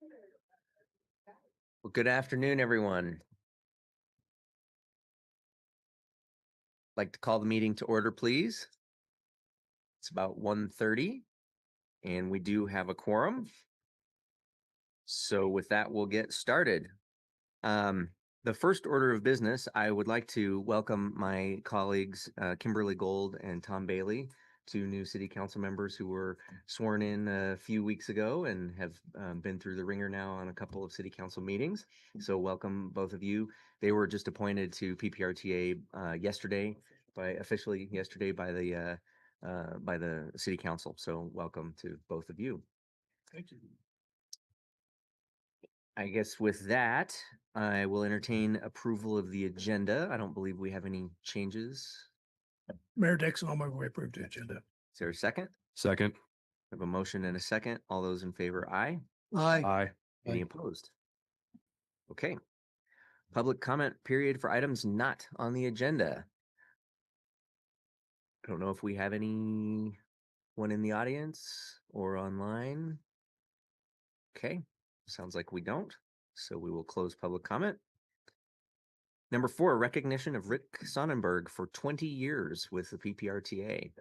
Well, good afternoon, everyone. Like to call the meeting to order, please. It's about 1:30, and we do have a quorum. So with that, we'll get started. The first order of business, I would like to welcome my colleagues, Kimberly Gold and Tom Bailey, two new city council members who were sworn in a few weeks ago and have been through the ringer now on a couple of city council meetings. So welcome, both of you. They were just appointed to PPRTA yesterday, officially yesterday by the city council. So welcome to both of you. Thank you. I guess with that, I will entertain approval of the agenda. I don't believe we have any changes. Mayor Dixon, I'll move we approve the agenda. Is there a second? Second. We have a motion and a second. All those in favor, aye. Aye. Aye. Any opposed? Okay. Public comment period for items not on the agenda. I don't know if we have anyone in the audience or online. Okay, sounds like we don't. So we will close public comment. Number 4, recognition of Rick Sonnenberg for 20 years with the PPRTA.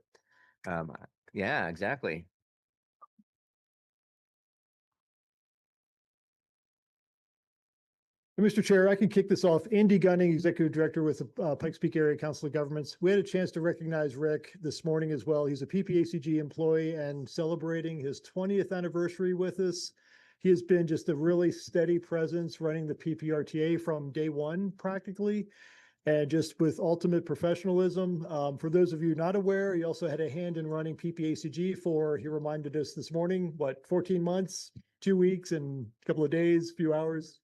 Yeah, exactly. Mr. Chair, I can kick this off. Andy Gunning, Executive Director with the Pikes Peak Area Council of Governments. We had a chance to recognize Rick this morning as well. He's a PPACG employee and celebrating his 20th anniversary with us. He has been just a really steady presence running the PPRTA from day one practically, and just with ultimate professionalism. For those of you not aware, he also had a hand in running PPACG he reminded us this morning, 14 months, 2 weeks and a couple of days, few hours.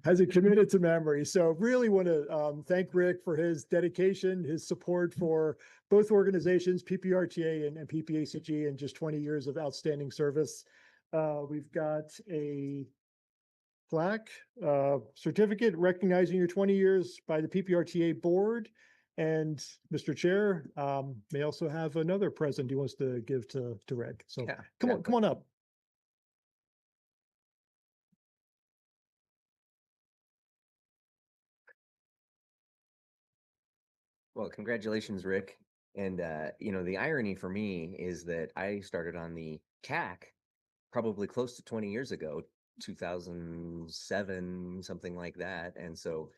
Has it committed to memory. So really want to thank Rick for his dedication, his support for both organizations, PPRTA and PPACG, and just 20 years of outstanding service. We've got a plaque, certificate recognizing your 20 years by the PPRTA board. And Mr. Chair may also have another present he wants to give to Rick. So Yeah, come on up. Well, congratulations, Rick. And, the irony for me is that I started on the CAC probably close to 20 years ago, 2007, something like that. And so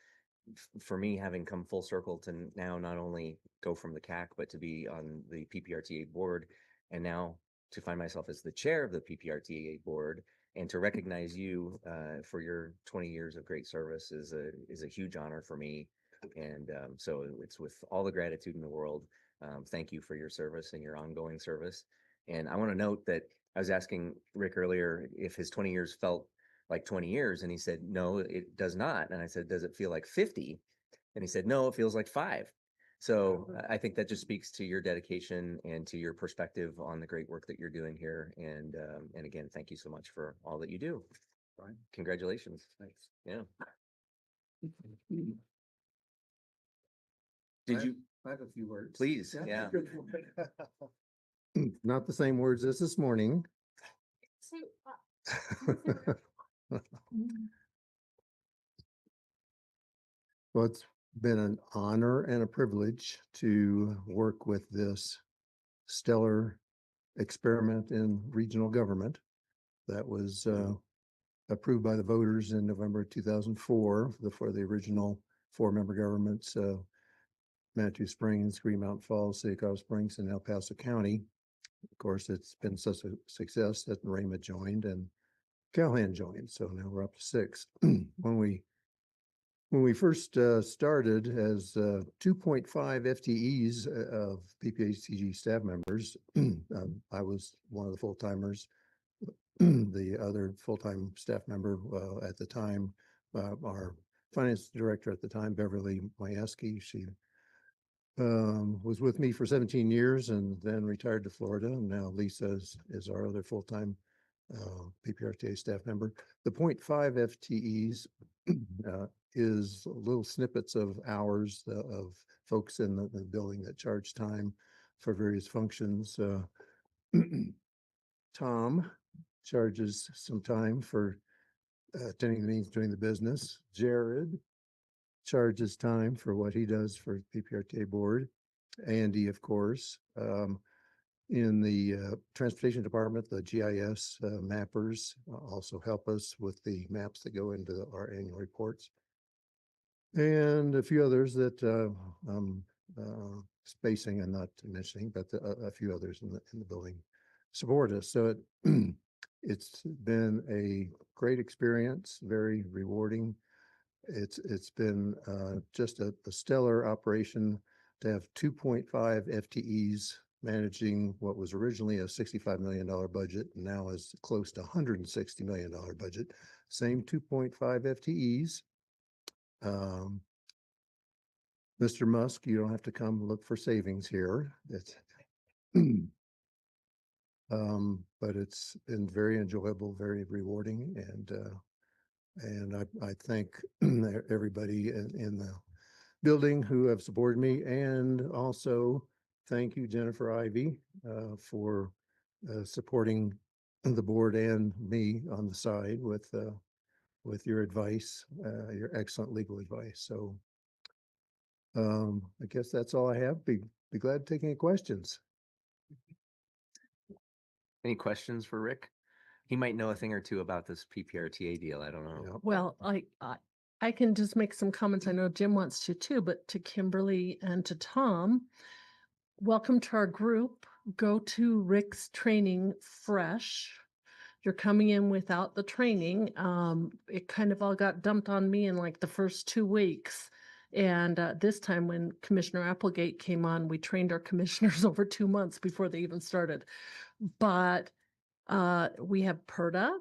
for me, having come full circle to now not only go from the CAC, but to be on the PPRTA board, and now to find myself as the chair of the PPRTA board, and to recognize you for your 20 years of great service is a huge honor for me. And so it's with all the gratitude in the world. Thank you for your service and your ongoing service. And I want to note that I was asking Rick earlier if his 20 years felt like 20 years, and he said, no, it does not. And I said, does it feel like 50? And he said, no, it feels like 5. So I think that just speaks to your dedication and to your perspective on the great work that you're doing here. And again, thank you so much for all that you do. Fine. Congratulations. Thanks. Yeah. Did you? I have a few words. Please, yeah. Not the same words as this morning. Well, it's been an honor and a privilege to work with this stellar experiment in regional government that was approved by the voters in November 2004 for the original 4-member governments, Manitou Springs, Green Mountain Falls, City of Colorado Springs, and El Paso County. Of course, it's been such a success that Rama joined and Callahan joined. So now we're up to 6. When we first started as 2.5 FTEs of PPACG staff members, I was one of the full-timers. The other full-time staff member at the time, our finance director at the time, Beverly Majewski, she was with me for 17 years and then retired to Florida. And now Lisa is our other full-time PPRTA staff member. The 0.5 FTEs is little snippets of hours of folks in the building that charge time for various functions. Tom charges some time for attending the meetings, doing the business. Jared charges time for what he does for PPRTA board. Andy, of course, in the transportation department, the GIS mappers also help us with the maps that go into our annual reports. And a few others that spacing and not mentioning, but a few others in the building support us. So it's been a great experience, very rewarding. It's been just a stellar operation to have 2.5 FTEs managing what was originally a $65 million budget and now is close to $160 million budget. Same 2.5 FTEs. Mr. Musk, you don't have to come look for savings here. It's but it's been very enjoyable, very rewarding, and I thank everybody in the building who have supported me, and also thank you, Jennifer Ivy, for supporting the board and me on the side with your advice, your excellent legal advice. So I guess that's all I have. Be glad to take any questions. Any questions for Rick? He might know a thing or two about this PPRTA deal. I don't know. Yeah. Well, I can just make some comments. I know Jim wants to too, but to Kimberly and to Tom, welcome to our group. Go to Rick's training fresh. You're coming in without the training. It kind of all got dumped on me in like the first 2 weeks. And this time when Commissioner Applegate came on, we trained our commissioners over 2 months before they even started. But we have PERTA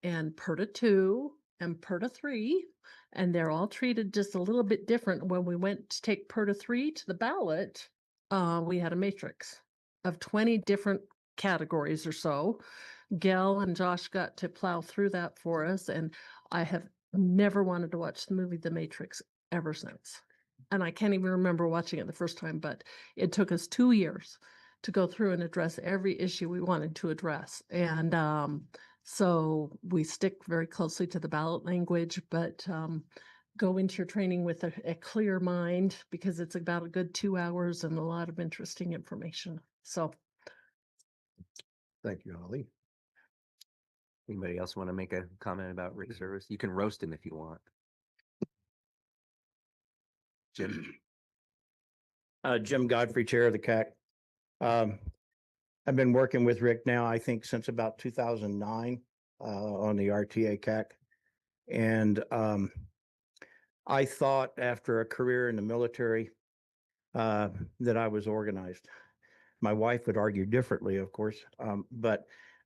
and PERTA 2 and PERTA 3, and they're all treated just a little bit different. When we went to take PERTA 3 to the ballot, we had a matrix of 20 different categories or so. Gail and Josh got to plow through that for us, and I have never wanted to watch the movie The Matrix ever since. And I can't even remember watching it the first time, but it took us 2 years to go through and address every issue we wanted to address. And so we stick very closely to the ballot language, but go into your training with a clear mind, because it's about a good 2 hours and a lot of interesting information. So Thank you, Holly. Anybody else want to make a comment about Rick's service? You can roast him if you want. Jim? Jim Godfrey, Chair of the CAC. I've been working with Rick now, I think, since about 2009 on the RTA CAC. And I thought after a career in the military that I was organized. My wife would argue differently, of course, but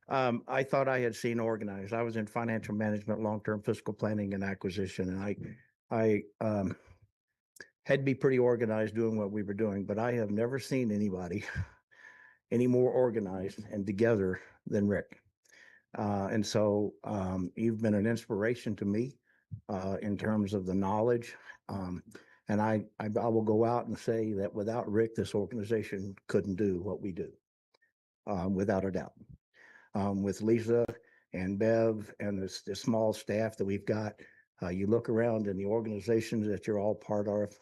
I thought I had seen organized. I was in financial management, long-term fiscal planning and acquisition, and I had to be pretty organized doing what we were doing, but I have never seen anybody any more organized and together than Rick. And so you've been an inspiration to me in terms of the knowledge. And I will go out and say that without Rick, this organization couldn't do what we do, without a doubt. With Lisa and Bev and the small staff that we've got, you look around in the organizations that you're all part of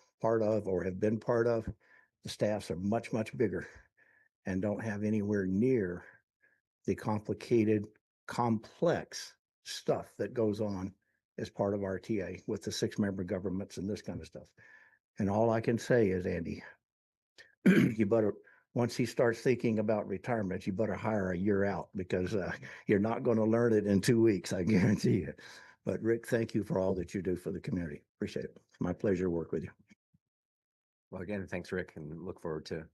or have been part of, the staffs are much, much bigger and don't have anywhere near the complicated, complex stuff that goes on as part of RTA with the 6-member governments and this kind of stuff. And all I can say is, Andy, you better, once he starts thinking about retirement, you better hire a year out, because you're not going to learn it in 2 weeks, I guarantee you. But Rick, thank you for all that you do for the community. Appreciate it. It's my pleasure to work with you. Well, again, thanks, Rick, and look forward to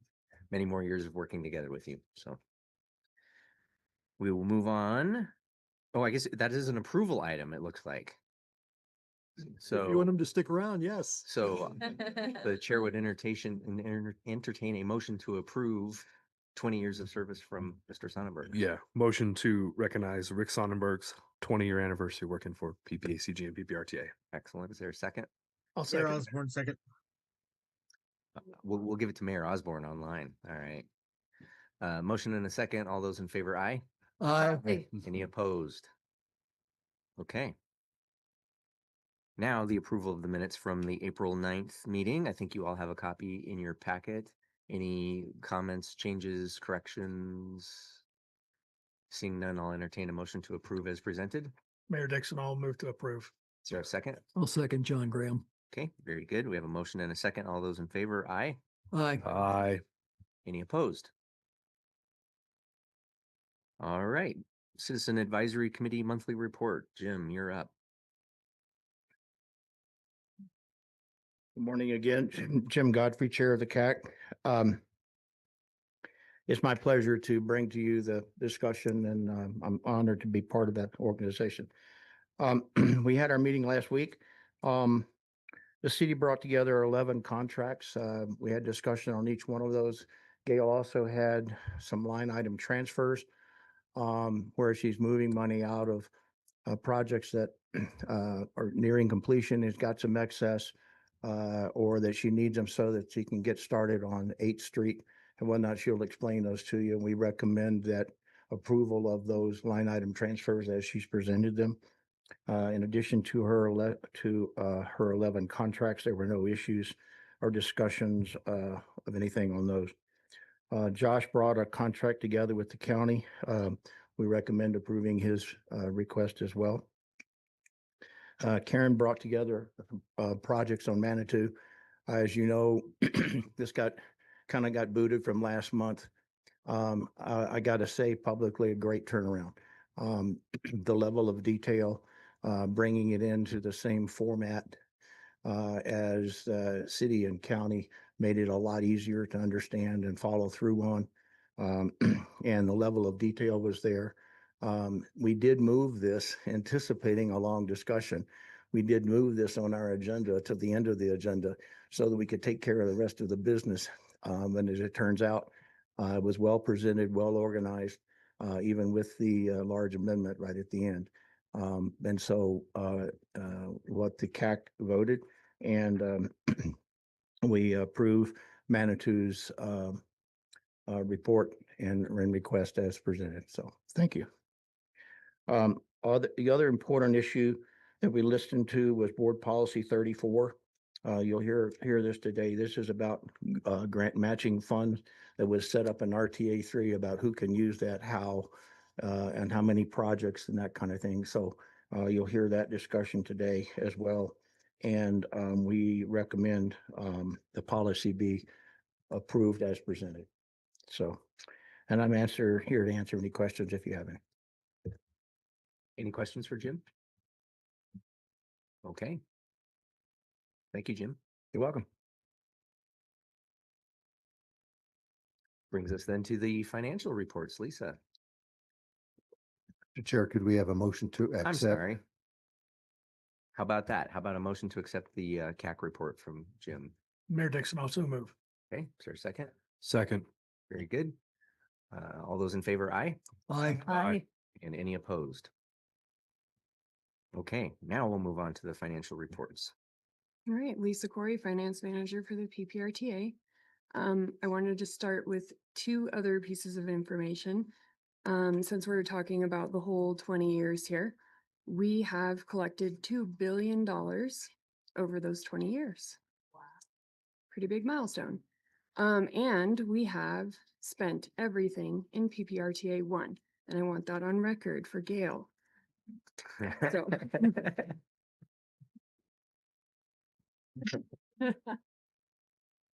many more years of working together with you. So we will move on. Oh, I guess that is an approval item, it looks like. If you want So, him to stick around, yes. the chair would entertain a motion to approve 20 years of service from Mr. Sonnenberg. Yeah, motion to recognize Rick Sonnenberg's 20-year anniversary working for PPACG and PPRTA. Excellent. Is there a second? I'll Sarah second. Osborne, second. We'll give it to Mayor Osborne online. All right. Motion and a second. All those in favor, aye. Aye. Any opposed? Okay. Now the approval of the minutes from the April 9th meeting. I think you all have a copy in your packet. Any comments, changes, corrections? Seeing none, I'll entertain a motion to approve as presented. Mayor Dixon, I'll move to approve. Is there a second? I'll second John Graham. Okay, very good. We have a motion and a second. All those in favor, aye. Aye. Aye. Any opposed? All right. Citizen Advisory Committee Monthly Report. Jim, you're up. Good morning again, Jim Godfrey, Chair of the CAC. It's my pleasure to bring to you the discussion, and I'm honored to be part of that organization. We had our meeting last week. The city brought together 11 contracts. We had discussion on each one of those. Gail also had some line item transfers where she's moving money out of projects that are nearing completion, has got some excess, or that she needs them so that she can get started on 8th Street and whatnot. She'll explain those to you. And we recommend that approval of those line item transfers as she's presented them. In addition to her 11 contracts, there were no issues or discussions of anything on those. Josh brought a contract together with the county. We recommend approving his request as well. Karen brought together projects on Manitou. As you know, this got booted from last month. I got to say publicly, a great turnaround. The level of detail, bringing it into the same format as city and county made it a lot easier to understand and follow through on. And the level of detail was there. We did move this, anticipating a long discussion. We did move this on our agenda to the end of the agenda so that we could take care of the rest of the business. And as it turns out, it was well presented, well organized, even with the large amendment right at the end. And so what the CAC voted, and we approve Manitou's report and request as presented. So thank you. The other important issue that we listened to was Board Policy 34. You'll hear this today. This is about grant matching funds that was set up in RTA 3 about who can use that, how, and how many projects and that kind of thing. So you'll hear that discussion today as well. And we recommend the policy be approved as presented. So, and I'm here to answer any questions if you have any. Any questions for Jim? Okay. Thank you, Jim. You're welcome. Brings us then to the financial reports. Lisa, Mr. Chair, could we have a motion to accept? I'm sorry. How about that? How about a motion to accept the CAC report from Jim? Mayor Dixon, also move. Okay, is there a second? Second. Very good. All those in favor, aye. Aye. Aye. And any opposed? Okay, now we'll move on to the financial reports. All right, Lisa Corey, Finance Manager for the PPRTA. I wanted to start with two other pieces of information. Since we're talking about the whole 20 years here, we have collected $2 billion over those 20 years. Wow. Pretty big milestone. And we have spent everything in PPRTA 1, and I want that on record for Gail. So.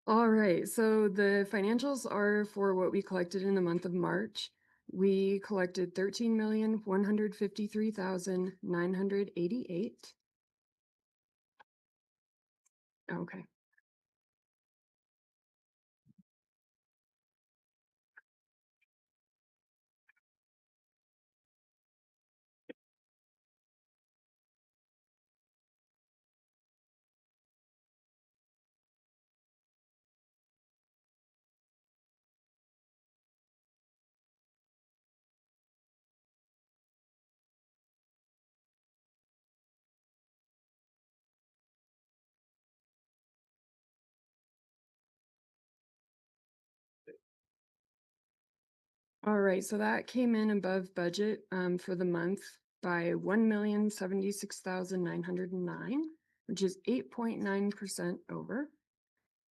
All right, so the financials are for what we collected in the month of March. We collected 13,153,988. Okay. All right, so that came in above budget for the month by 1,076,909, which is 8.9% over.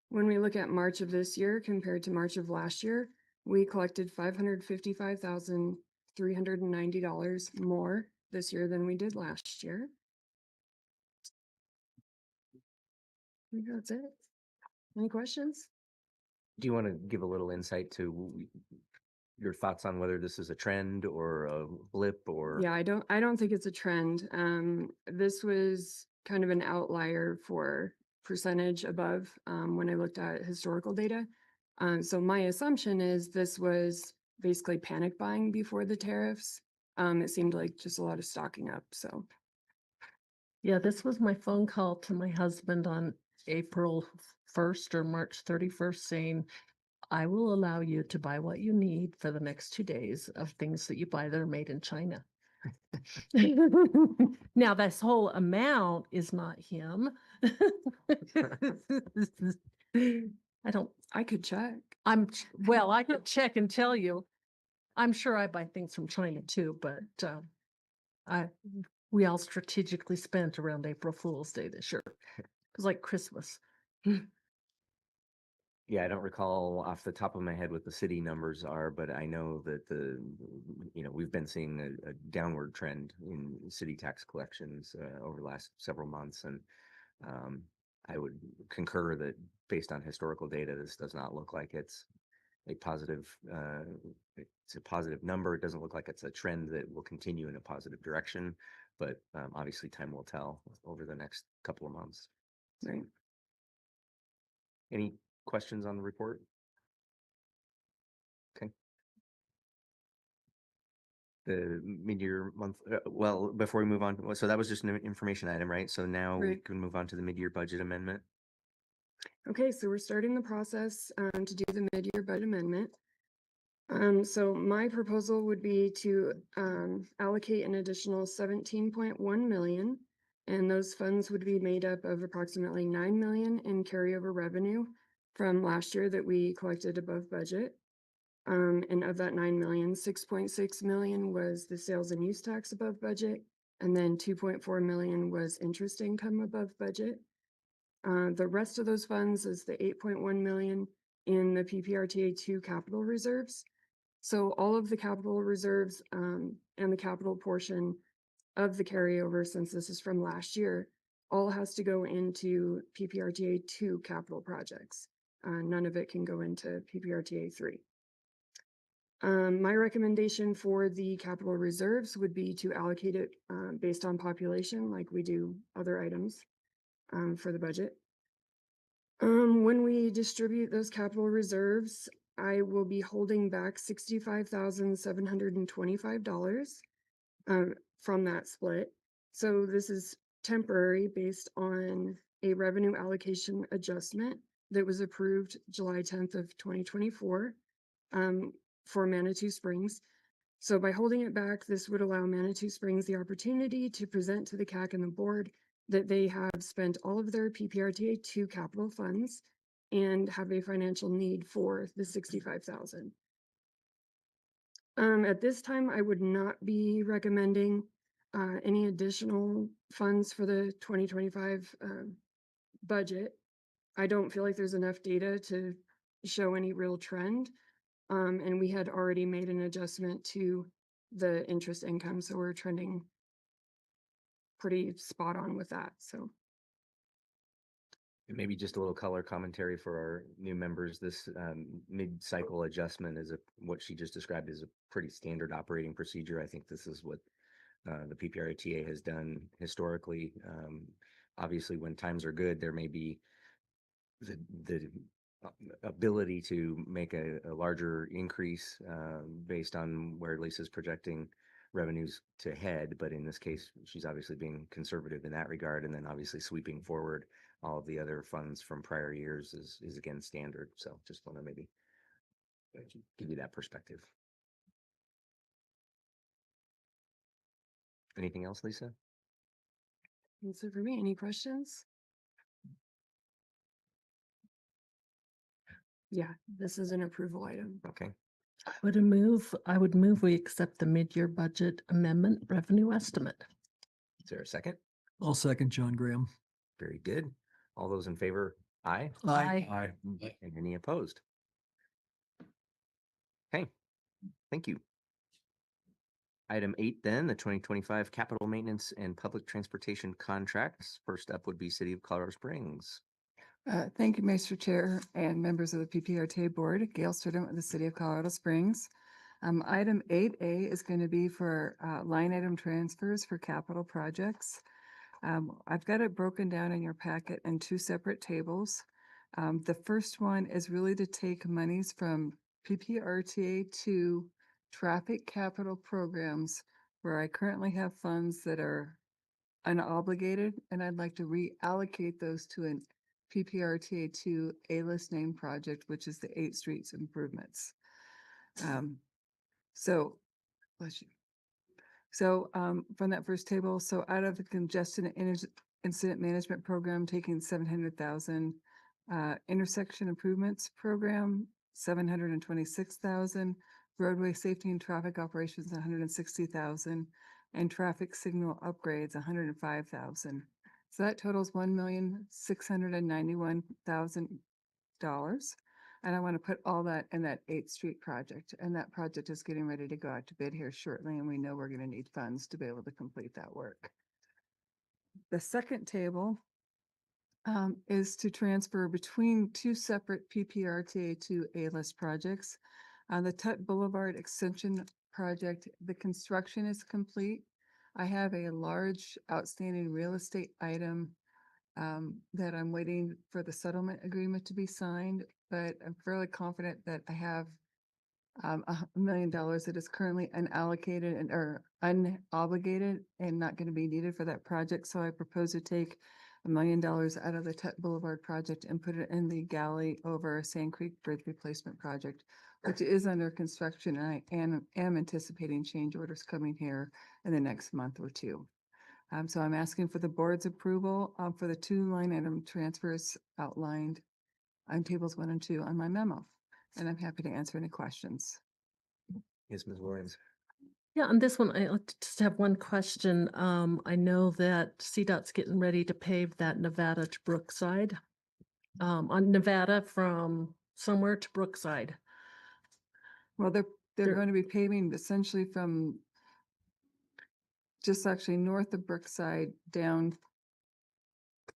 When we look at March of this year compared to March of last year, we collected $555,390 more this year than we did last year. I think that's it. Any questions? Do you want to give a little insight to your thoughts on whether this is a trend or a blip or? Yeah, I don't think it's a trend. This was kind of an outlier for percentage above when I looked at historical data. So my assumption is this was basically panic buying before the tariffs. It seemed like just a lot of stocking up. So Yeah, this was my phone call to my husband on April 1st or March 31st saying, I will allow you to buy what you need for the next 2 days of things that you buy that are made in China. Now, this whole amount is not him. I could check. Well, I could check and tell you. I'm sure I buy things from China too, but we all strategically spent around April Fool's Day this year. It was like Christmas. Yeah, I don't recall off the top of my head what the city numbers are, but I know that we've been seeing a downward trend in city tax collections over the last several months. And I would concur that based on historical data, this does not look like it's a positive number. It doesn't look like it's a trend that will continue in a positive direction, but obviously time will tell over the next couple of months. Right. Any questions on the report? Okay. The mid-year month, well, before we move on, so that was just an information item, right? So now we Right. can move on to the mid-year budget amendment. Okay, so we're starting the process to do the mid-year budget amendment. So my proposal would be to allocate an additional 17.1 million, and those funds would be made up of approximately 9 million in carryover revenue from last year that we collected above budget. And of that 9 million, 6.6 million was the sales and use tax above budget, and then 2.4 million was interest income above budget. The rest of those funds is the 8.1 million in the PPRTA 2 capital reserves. So all of the capital reserves and the capital portion of the carryover, since this is from last year, all has to go into PPRTA 2 capital projects. None of it can go into PPRTA 3. My recommendation for the capital reserves would be to allocate it based on population, like we do other items for the budget. When we distribute those capital reserves, I will be holding back $65,725 from that split. So this is temporary based on a revenue allocation adjustment that was approved July 10th of 2024 for Manitou Springs. So by holding it back, this would allow Manitou Springs the opportunity to present to the CAC and the board that they have spent all of their PPRTA 2 capital funds and have a financial need for the 65,000. At this time, I would not be recommending any additional funds for the 2025 budget. I don't feel like there's enough data to show any real trend. And we had already made an adjustment to the interest income, so we're trending pretty spot on with that. So And maybe just a little color commentary for our new members. This mid-cycle adjustment is what she just described as a pretty standard operating procedure. I think this is what the PPRTA has done historically. Obviously, when times are good, there may be the ability to make a larger increase based on where Lisa's projecting revenues to head. But in this case, she's obviously being conservative in that regard. And then obviously sweeping forward all of the other funds from prior years is again standard. So just want to maybe give you that perspective. Anything else, Lisa? that's it for me. Any questions? Yeah, this is an approval item. Okay. I would move we accept the mid-year budget amendment revenue estimate. Is there a second? I'll second John Graham. Very good. All those in favor, aye. Aye. Aye. And any opposed? Okay, thank you. Item 8, then, the 2025 capital maintenance and public transportation contracts. First up would be City of Colorado Springs. Thank you, Mr. Chair and members of the PPRTA Board. Gail Sturdent with the City of Colorado Springs. Item 8A is going to be for line item transfers for capital projects. I've got it broken down in your packet in 2 separate tables. The first one is really to take monies from PPRTA to traffic capital programs where I currently have funds that are unobligated, and I'd like to reallocate those to an PPRTA to A-list name project, which is the 8 streets improvements. So, bless you. So from that first table, so out of the congestion incident management program, taking 700,000, intersection improvements program, 726,000, roadway safety and traffic operations, 160,000, and traffic signal upgrades, 105,000. So that totals $1,691,000. And I want to put all that in that 8th Street project. And that project is getting ready to go out to bid here shortly. And we know we're going to need funds to be able to complete that work. The second table is to transfer between 2 separate PPRTA to A-list projects. On the Tut Boulevard Extension project, the construction is complete. I have a large outstanding real estate item that I'm waiting for the settlement agreement to be signed, but I'm fairly confident that I have $1 million that is currently unallocated and or unobligated and not going to be needed for that project. So I propose to take $1 million out of the Tut Boulevard project and put it in the galley over Sand Creek Bridge Replacement Project, which is under construction. And I am anticipating change orders coming here in the next month or 2. So I'm asking for the board's approval for the 2 line item transfers outlined on tables 1 and 2 on my memo. And I'm happy to answer any questions. Yes, Ms. Williams. Yeah, on this one, I just have one question. I know that CDOT's getting ready to pave that Nevada to Brookside. On Nevada from somewhere to Brookside. Well, they're They're- going to be paving essentially from just actually north of Brookside down.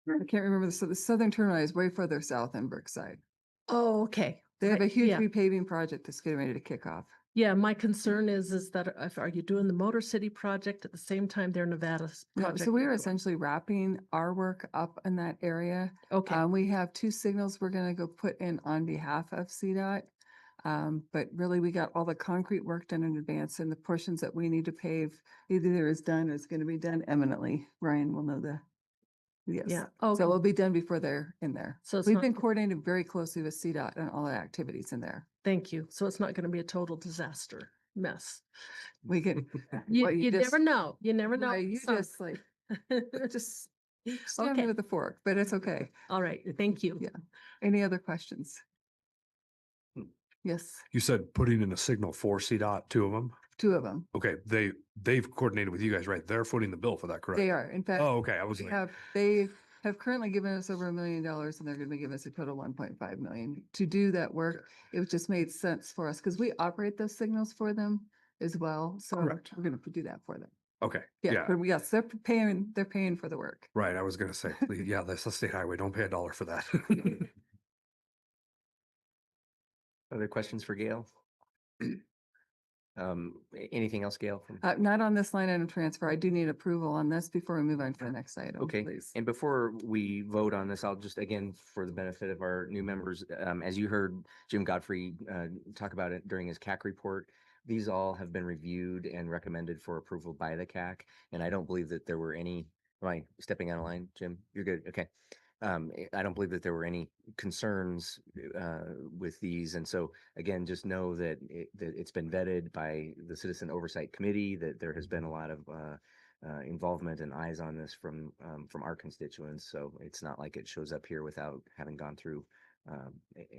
I can't remember the southern terminal is way further south than Brookside. Oh, okay. They have a huge Yeah. repaving project that's getting ready to kick off. Yeah, my concern is that are you doing the Motor City project at the same time their Nevada No, project? so we are essentially wrapping our work up in that area. Okay, We have 2 signals we're going to go put in on behalf of CDOT. But really, we got all the concrete work done in advance, and the portions that we need to pave either is done or is going to be done imminently. Ryan will know the. Yes. yeah. So Okay. it'll be done before they're in there. So it's We've not- been coordinating very closely with CDOT and all the activities in there. Thank you. So it's not going to be a total disaster mess. We can. You, well, you just- never know. You never know. right, You Some- just like, just stab me Okay. with a fork, but it's okay. All right. Thank you. Yeah. Any other questions? Hmm. Yes, You said putting in a signal for CDOT, 2 of them? 2 of them. Okay, they've coordinated with you guys, right? They're footing the bill for that, correct? They are. In fact, Oh, okay, I was they have currently given us over $1 million and they're going to give us a total 1.5 million to do that work. It just made sense for us because we operate those signals for them as well. So Correct. we're going to do that for them. okay, Yeah, yeah, but yes, they're paying for the work. right. I was gonna say, yeah, that's a state highway. Don't pay $1 for that. Other questions for Gail? Anything else, Gail? From Not on this line item transfer. I do need approval on this before we move on to the next item, Okay, please. and before we vote on this, I'll just, again, for the benefit of our new members, as you heard Jim Godfrey talk about it during his CAC report, these all have been reviewed and recommended for approval by the CAC, and I don't believe that there were any, am I stepping out of line, Jim? You're good, okay. I don't believe that there were any concerns with these, and so again, just know that it's been vetted by the Citizen Oversight Committee, that there has been a lot of involvement and eyes on this from our constituents. So it's not like it shows up here without having gone through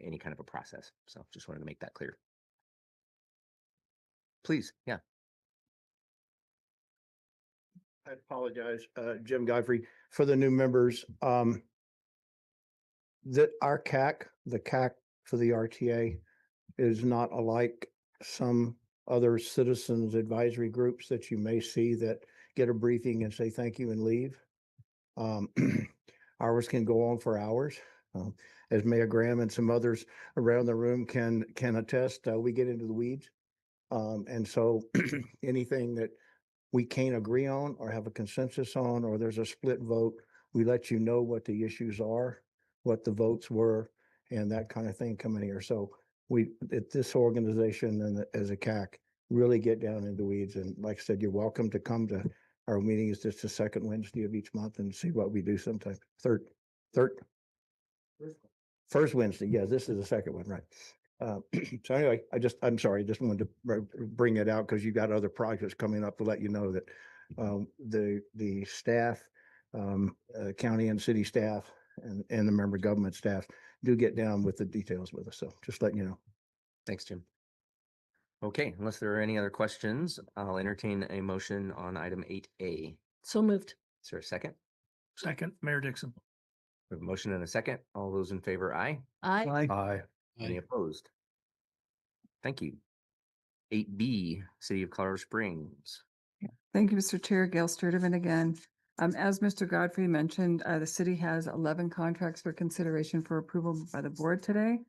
any kind of a process. So just wanted to make that clear. Please, yeah. I apologize, Jim Godfrey, for the new members. That our CAC, the CAC for the RTA is not alike some other citizens advisory groups that you may see that get a briefing and say thank you and leave. Um, Ours can go on for hours. As Mayor Graham and some others around the room can attest, we get into the weeds. And so anything that we can't agree on or have a consensus on, or there's a split vote, we let you know what the issues are, what the votes were, and that kind of thing coming here. So we, at this organization and as a CAC, really get down in the weeds. And like I said, you're welcome to come to our meeting. It's just the second Wednesday of each month and see what we do sometime. First Wednesday. Yeah, this is the second one, right? So anyway, I'm sorry, just wanted to bring it out because you got other projects coming up to let you know that the staff, county and city staff and the member government staff do get down with the details with us. So just letting you know. Thanks, Jim. Okay, unless there are any other questions, I'll entertain a motion on item 8A. So moved. Is there a second? Second, Mayor Dixon. We have a motion and a second. All those in favor, aye. Aye. Aye. Any opposed? Thank you. 8B, City of Colorado Springs. Thank you, Mr. Chair. Gail Sturdivant again. As Mr. Godfrey mentioned, the city has 11 contracts for consideration for approval by the board today.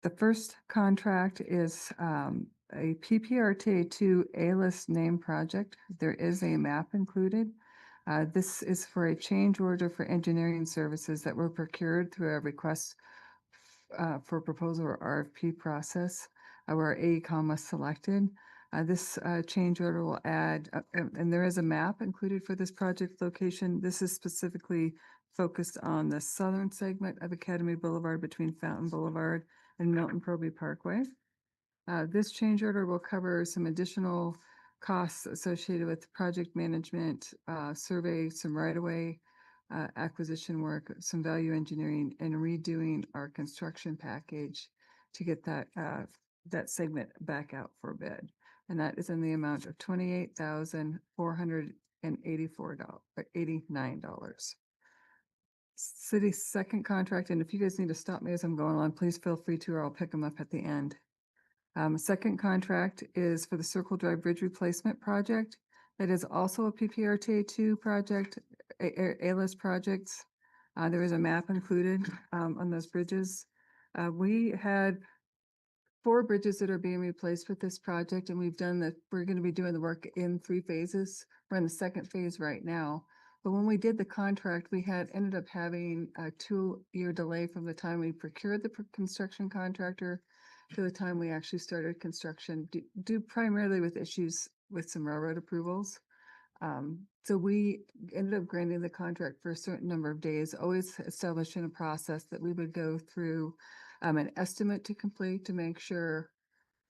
The first contract is a PPRTA 2 A-list name project. There is a map included. This is for a change order for engineering services that were procured through a request for proposal or RFP process where AECOM was selected. This change order will add, and there is a map included for this project location. This is specifically focused on the southern segment of Academy Boulevard between Fountain Boulevard and Milton Proby Parkway. This change order will cover some additional costs associated with project management, survey, some right-of-way acquisition work, some value engineering, and redoing our construction package to get that that segment back out for bid. And that is in the amount of $28,489. City's second contract, and if you guys need to stop me as I'm going on, please feel free to, or I'll pick them up at the end. Second contract is for the Circle Drive Bridge Replacement Project. That is also a PPRTA 2 project, A-list projects. There is a map included on those bridges. We had 4 bridges that are being replaced with this project, and we're going to be doing the work in 3 phases. We're in the second phase right now. But when we did the contract, we ended up having a 2-year delay from the time we procured the construction contractor to the time we actually started construction, due primarily with issues with some railroad approvals. So we ended up granting the contract for a certain number of days, always establishing a process that we would go through an estimate to complete to make sure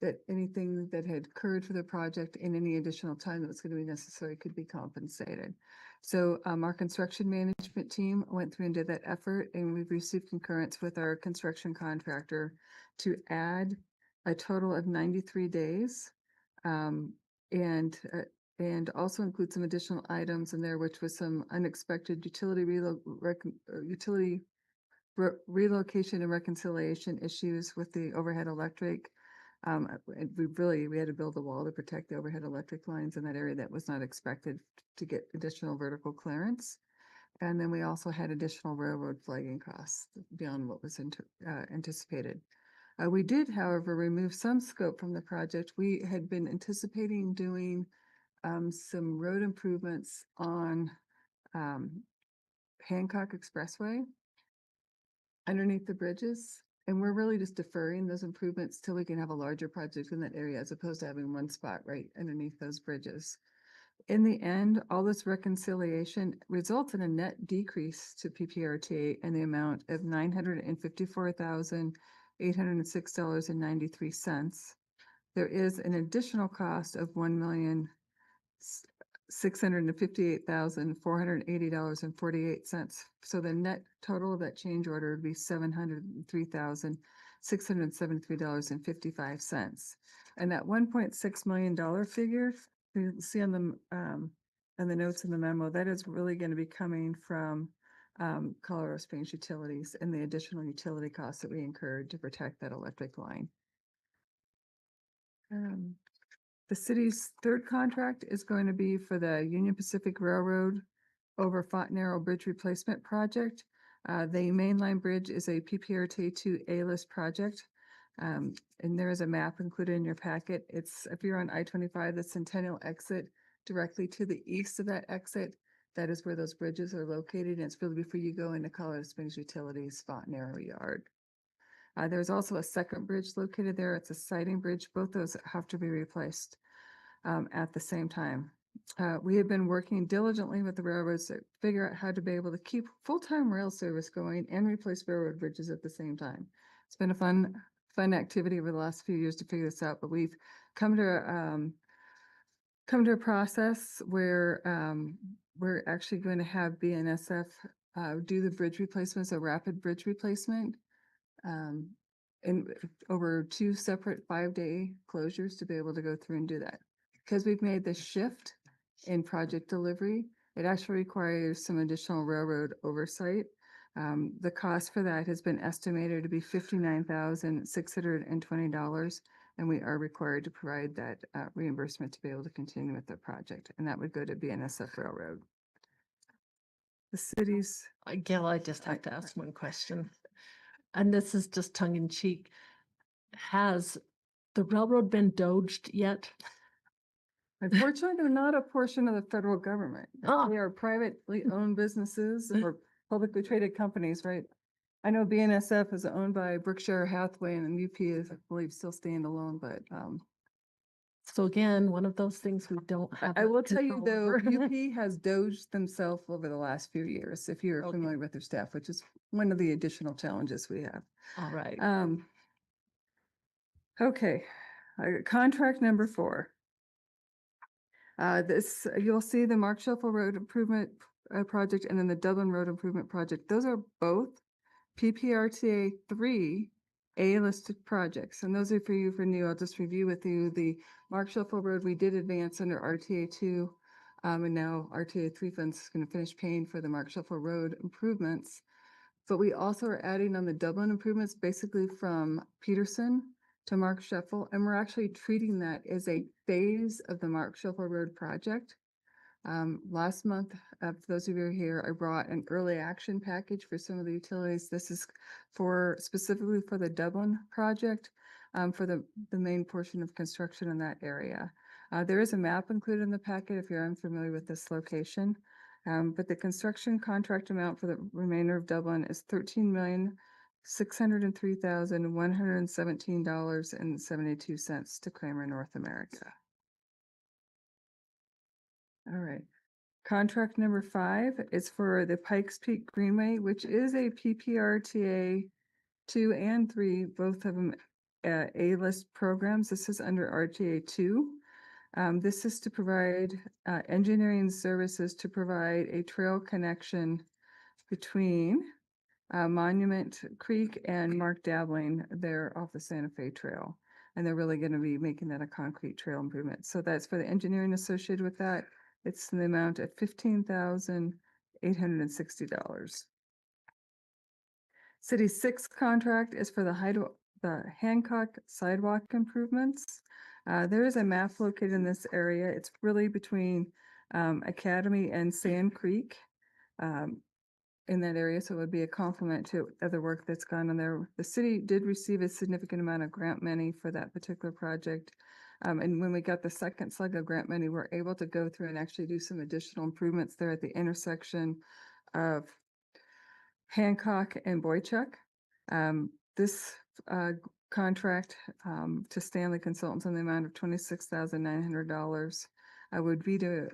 that anything that had occurred for the project and any additional time that was going to be necessary could be compensated. So our construction management team went through and did that effort, and we've received concurrence with our construction contractor to add a total of 93 days and also include some additional items in there, which was some unexpected utility relocation and reconciliation issues with the overhead electric. We had to build a wall to protect the overhead electric lines in that area that was not expected to get additional vertical clearance. And then we also had additional railroad flagging costs beyond what was anticipated. We did, however, remove some scope from the project. We had been anticipating doing some road improvements on Hancock Expressway underneath the bridges. And we're really just deferring those improvements till we can have a larger project in that area as opposed to having one spot right underneath those bridges. In the end, all this reconciliation results in a net decrease to PPRTA in the amount of $954,806.93. There is an additional cost of $1,658,480.48. So the net total of that change order would be $703,700. $673.55. And that $1.6 million figure, you see on the notes in the memo, that is really going to be coming from Colorado Springs Utilities and the additional utility costs that we incurred to protect that electric line. The city's third contract is going to be for the Union Pacific Railroad over Fontenarrow Bridge Replacement Project. The mainline bridge is a PPRTA 2 A-list project. And there is a map included in your packet. It's, if you're on I-25, the Centennial exit, directly to the east of that exit, that is where those bridges are located. And it's really before you go into Colorado Springs Utilities Fontenarrow Yard. There's also a second bridge located there. It's a siding bridge. Both those have to be replaced at the same time. We have been working diligently with the railroads to figure out how to be able to keep full-time rail service going and replace railroad bridges at the same time. It's been a fun activity over the last few years to figure this out, but we've come to a process where we're actually going to have BNSF do the bridge replacements, a rapid bridge replacement, in over 2 separate 5-day closures to be able to go through and do that. Because we've made this shift in project delivery, it actually requires some additional railroad oversight. The cost for that has been estimated to be $59,620, and we are required to provide that reimbursement to be able to continue with the project, and that would go to BNSF Railroad. The city's Gail, I just have to ask one question, and this is just tongue in cheek. Has the railroad been doged yet? unfortunately, they're not a portion of the federal government. Oh. They are privately owned businesses or publicly traded companies, right? I know BNSF is owned by Berkshire Hathaway and UP is, I believe, still standalone, but So again, one of those things we don't have. I will tell you control though, over. UP has doged themselves over the last few years, if you're Okay. familiar with their staff, which is one of the additional challenges we have. All right. Okay, contract number 4. This, you'll see the Mark Shuffle Road Improvement Project and then the Dublin Road Improvement Project. Those are both PPRTA 3 A-listed projects. And those are for you for new. I'll just review with you the Mark Shuffle Road. We did advance under RTA 2, and now RTA 3 funds is going to finish paying for the Mark Shuffle Road improvements. But we also are adding on the Dublin improvements, basically from Peterson to Mark Shuffle, and we're actually treating that as a phase of the Mark Shuffle Road project. Last month, for those of you who are here, I brought an early action package for some of the utilities. This is specifically for the Dublin project, for the main portion of construction in that area. There is a map included in the packet if you're unfamiliar with this location. But the construction contract amount for the remainder of Dublin is $13,603,117.72 to Kramer North America. All right. Contract number 5 is for the Pikes Peak Greenway, which is a PPRTA 2 and 3, both of them A-list programs. This is under RTA 2. This is to provide engineering services to provide a trail connection between Monument Creek and Mark Dabbling there off the Santa Fe Trail. And they're really going to be making that a concrete trail improvement. So that's for the engineering associated with that. It's in the amount of $15,860. City's 6th contract is for the Hancock sidewalk improvements. There is a map located in this area. It's really between Academy and Sand Creek in that area, so it would be a complement to other work that's gone on there. The city did receive a significant amount of grant money for that particular project. And when we got the second slug of grant money, we're able to go through and actually do some additional improvements there at the intersection of Hancock and Boychuk. This contract to Stanley Consultants in the amount of $26,900 would be to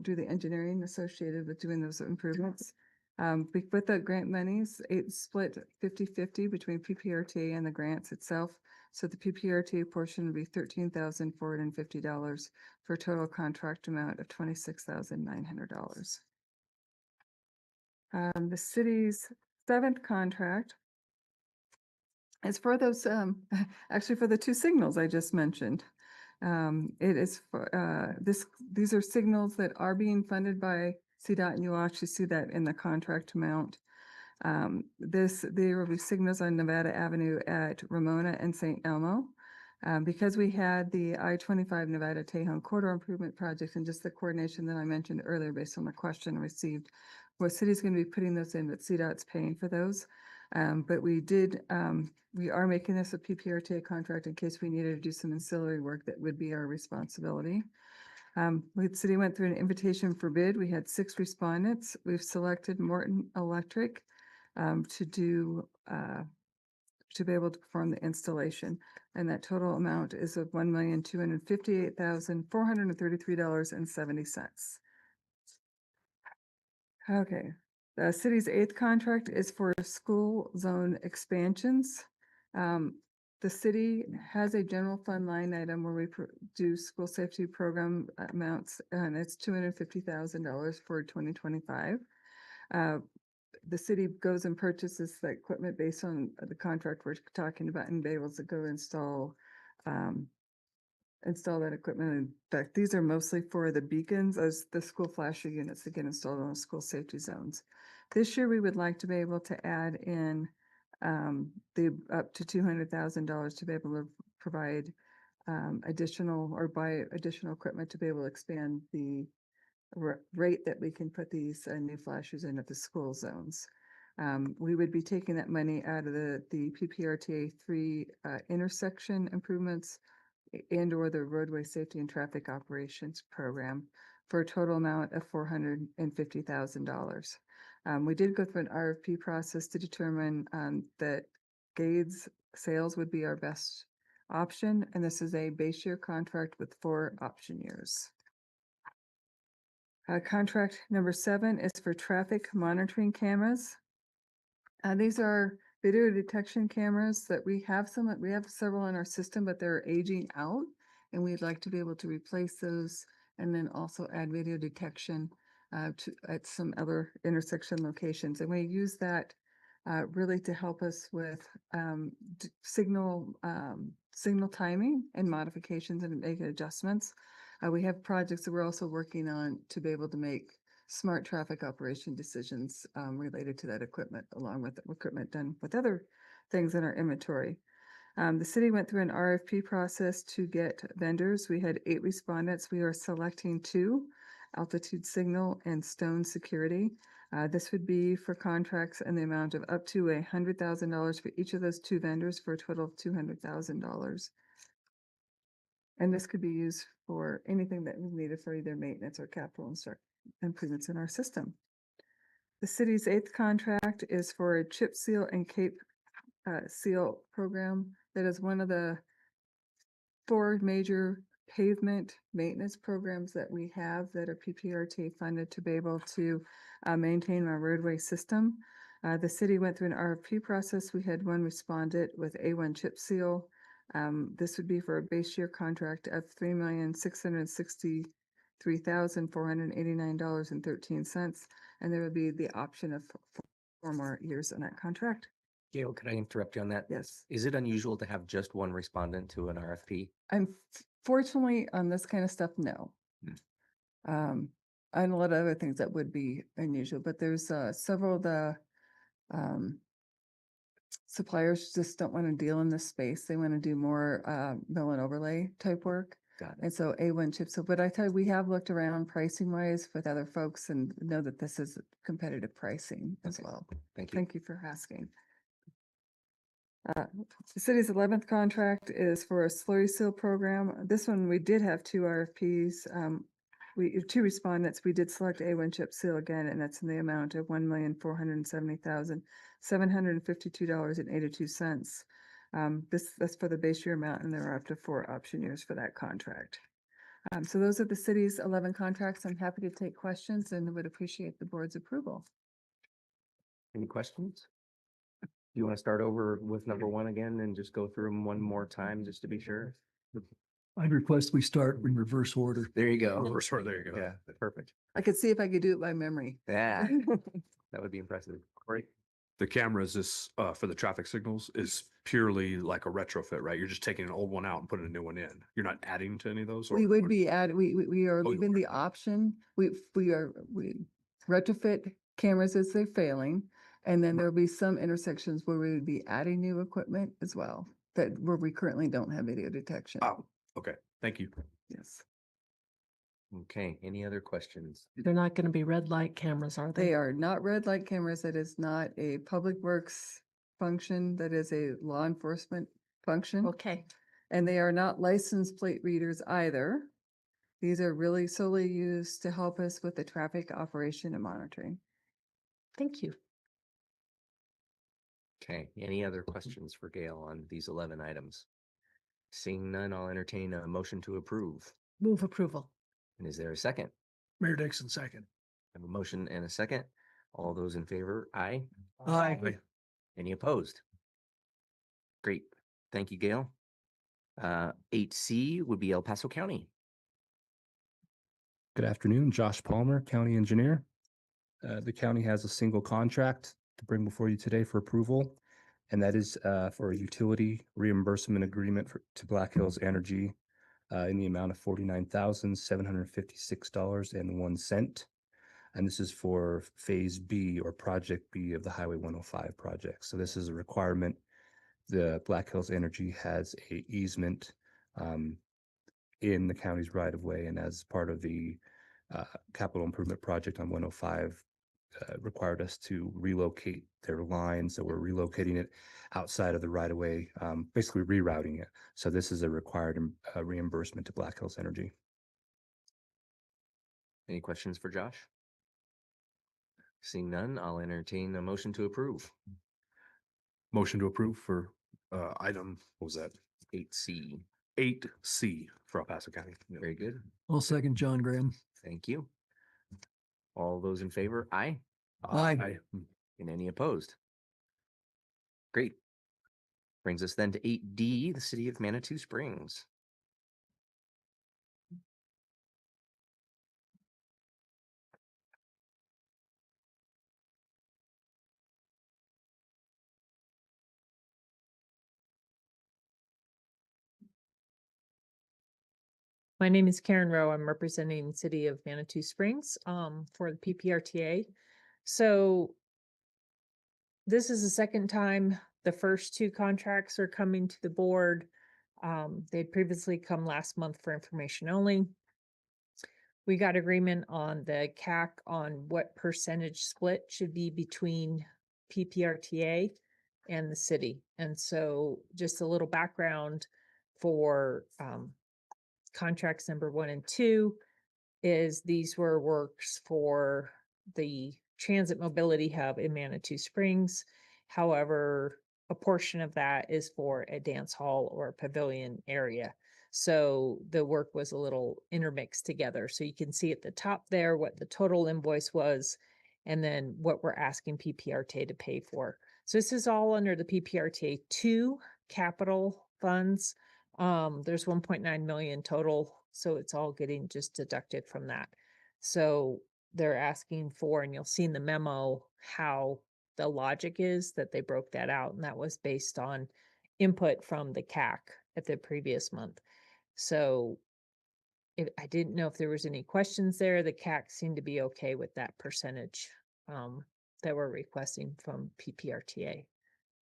do the engineering associated with doing those improvements. With the grant monies, it's split 50-50 between PPRTA and the grants itself. So the PPRTA portion would be $13,450 for a total contract amount of $26,900. The city's 7th contract It's for those, actually for the two signals I just mentioned. It is for, these are signals that are being funded by CDOT, and you'll actually see that in the contract amount. There will be signals on Nevada Avenue at Ramona and St. Elmo. Because we had the I-25 Nevada Tejon Corridor Improvement Project and just the coordination that I mentioned earlier based on the question I received, where city's going to be putting those in, but CDOT's paying for those. But we are making this a PPRTA contract in case we needed to do some ancillary work that would be our responsibility. The city went through an invitation for bid. We had 6 respondents. We've selected Morton Electric to be able to perform the installation. And that total amount is of $1,258,433.70. Okay, the city's 8th contract is for school zone expansions. The city has a general fund line item where we do school safety program amounts, and it's $250,000 for 2025. The city goes and purchases the equipment based on the contract we're talking about and be able to go install that equipment. In fact, these are mostly for the beacons as the school flasher units that get installed on school safety zones. This year, we would like to be able to add in the up to $200,000 to be able to provide additional or buy additional equipment to be able to expand the rate that we can put these new flashers in at the school zones. We would be taking that money out of the PPRTA 3 intersection improvements and or the roadway safety and traffic operations program for a total amount of $450,000. We did go through an RFP process to determine that Gates sales would be our best option, and this is a base year contract with 4 option years. Contract number 7 is for traffic monitoring cameras. These are video detection cameras that we have several in our system, but they're aging out, and we'd like to be able to replace those and then also add video detection at some other intersection locations. And we use that really to help us with signal timing and modifications and make adjustments. We have projects that we're also working on to be able to make smart traffic operation decisions related to that equipment, along with equipment done with other things in our inventory. The city went through an RFP process to get vendors. We had 8 respondents. We are selecting 2, Altitude Signal and Stone Security. This would be for contracts in the amount of up to $100,000 for each of those 2 vendors for a total of $200,000. And this could be used for anything that is needed for either maintenance or capital improvements in our system. The city's 8th contract is for a chip seal and cape seal program. That is one of the 4 major pavement maintenance programs that we have that are PPRTA funded to be able to maintain our roadway system. The city went through an RFP process. We had 1 respondent with A1 chip seal. This would be for a base year contract of $3,663,489.13, and there would be the option of 4 more years on that contract. Gail, could I interrupt you on that? Yes. Is it unusual to have just 1 respondent to an RFP? Unfortunately, on this kind of stuff, no. On a lot of other things that would be unusual, but there's several of the suppliers just don't want to deal in this space. They want to do more mill and overlay type work. Got it. And so A1 chips. So, but I tell you, we have looked around pricing wise with other folks and know that this is competitive pricing as Okay. well. Thank you. Thank you for asking. The city's 11th contract is for a slurry seal program. This one, we did have 2 RFPs. 2 respondents. We did select A1 chip seal again, and that's in the amount of $1,470,752.82. That's for the base year amount, and there are up to 4 option years for that contract. So those are the city's 11 contracts. I'm happy to take questions and would appreciate the board's approval. Any questions? Do you want to start over with number 1 again and just go through them one more time just to be sure? I'd request we start in reverse order. There you go. Reverse order, there you go. Yeah, perfect. I could see if I could do it by memory. Yeah, that would be impressive. Great. The cameras is for the traffic signals is purely like a retrofit, right? You're just taking an old one out and putting a new one in. You're not adding to any of those? We would be we are Oh, you leaving are, the okay. option. We retrofit cameras as they're failing. And then there'll be some intersections where we would be adding new equipment as well, that where we currently don't have video detection. Oh, okay. Thank you. Yes, Okay, any other questions? They're not going to be red light cameras, are they they? are not red light cameras. That is not a public works function. That is a law enforcement function. Okay, And they are not license plate readers either. These are really solely used to help us with the traffic operation and monitoring. thank you. Okay, any other questions for Gail on these 11 items? Seeing none, I'll entertain a motion to approve. Move approval. And is there a second? Mayor Dixon, second. I have a motion and a second. All those in favor, aye. Aye. Any opposed? Great. Thank you, Gail. 8C would be El Paso County. Good afternoon, Josh Palmer, County Engineer. The county has a single contract to bring before you today for approval, and that is for a utility reimbursement agreement to Black Hills Energy in the amount of $49,756.01. And this is for Phase B or Project B of the Highway 105 project. So this is a requirement. The Black Hills Energy has a easement in the county's right of way, and as part of the capital improvement project on 105 required us to relocate their line. So we're relocating it outside of the right of way, basically rerouting it. So this is a required reimbursement to Black Hills Energy. Any questions for Josh? Seeing none, I'll entertain a motion to approve. Motion to approve for item, what was that? 8C. 8C for El Paso County. Yeah. Very good. I'll second John Graham. Thank you. All those in favor, aye. Aye. And any opposed? Great. Brings us then to 8D, the city of Manitou Springs. My name is Karen Rowe. I'm representing the city of Manitou Springs for the PPRTA. So this is the second time the first two contracts are coming to the board. They'd previously come last month for information only. We got agreement on the CAC on what percentage split should be between PPRTA and the city. And so just a little background for contracts number 1 and 2 is these were works for the transit mobility hub in Manitou Springs. However, a portion of that is for a dance hall or a pavilion area. So the work was a little intermixed together. So you can see at the top there what the total invoice was and then what we're asking PPRTA to pay for. So this is all under the PPRTA 2 capital funds. There's 1.9 million total, so it's all getting just deducted from that. So they're asking for, and you'll see in the memo how the logic is that they broke that out, and that was based on input from the CAC at the previous month. So I didn't know if there was any questions there. The CAC seemed to be okay with that percentage that we're requesting from PPRTA.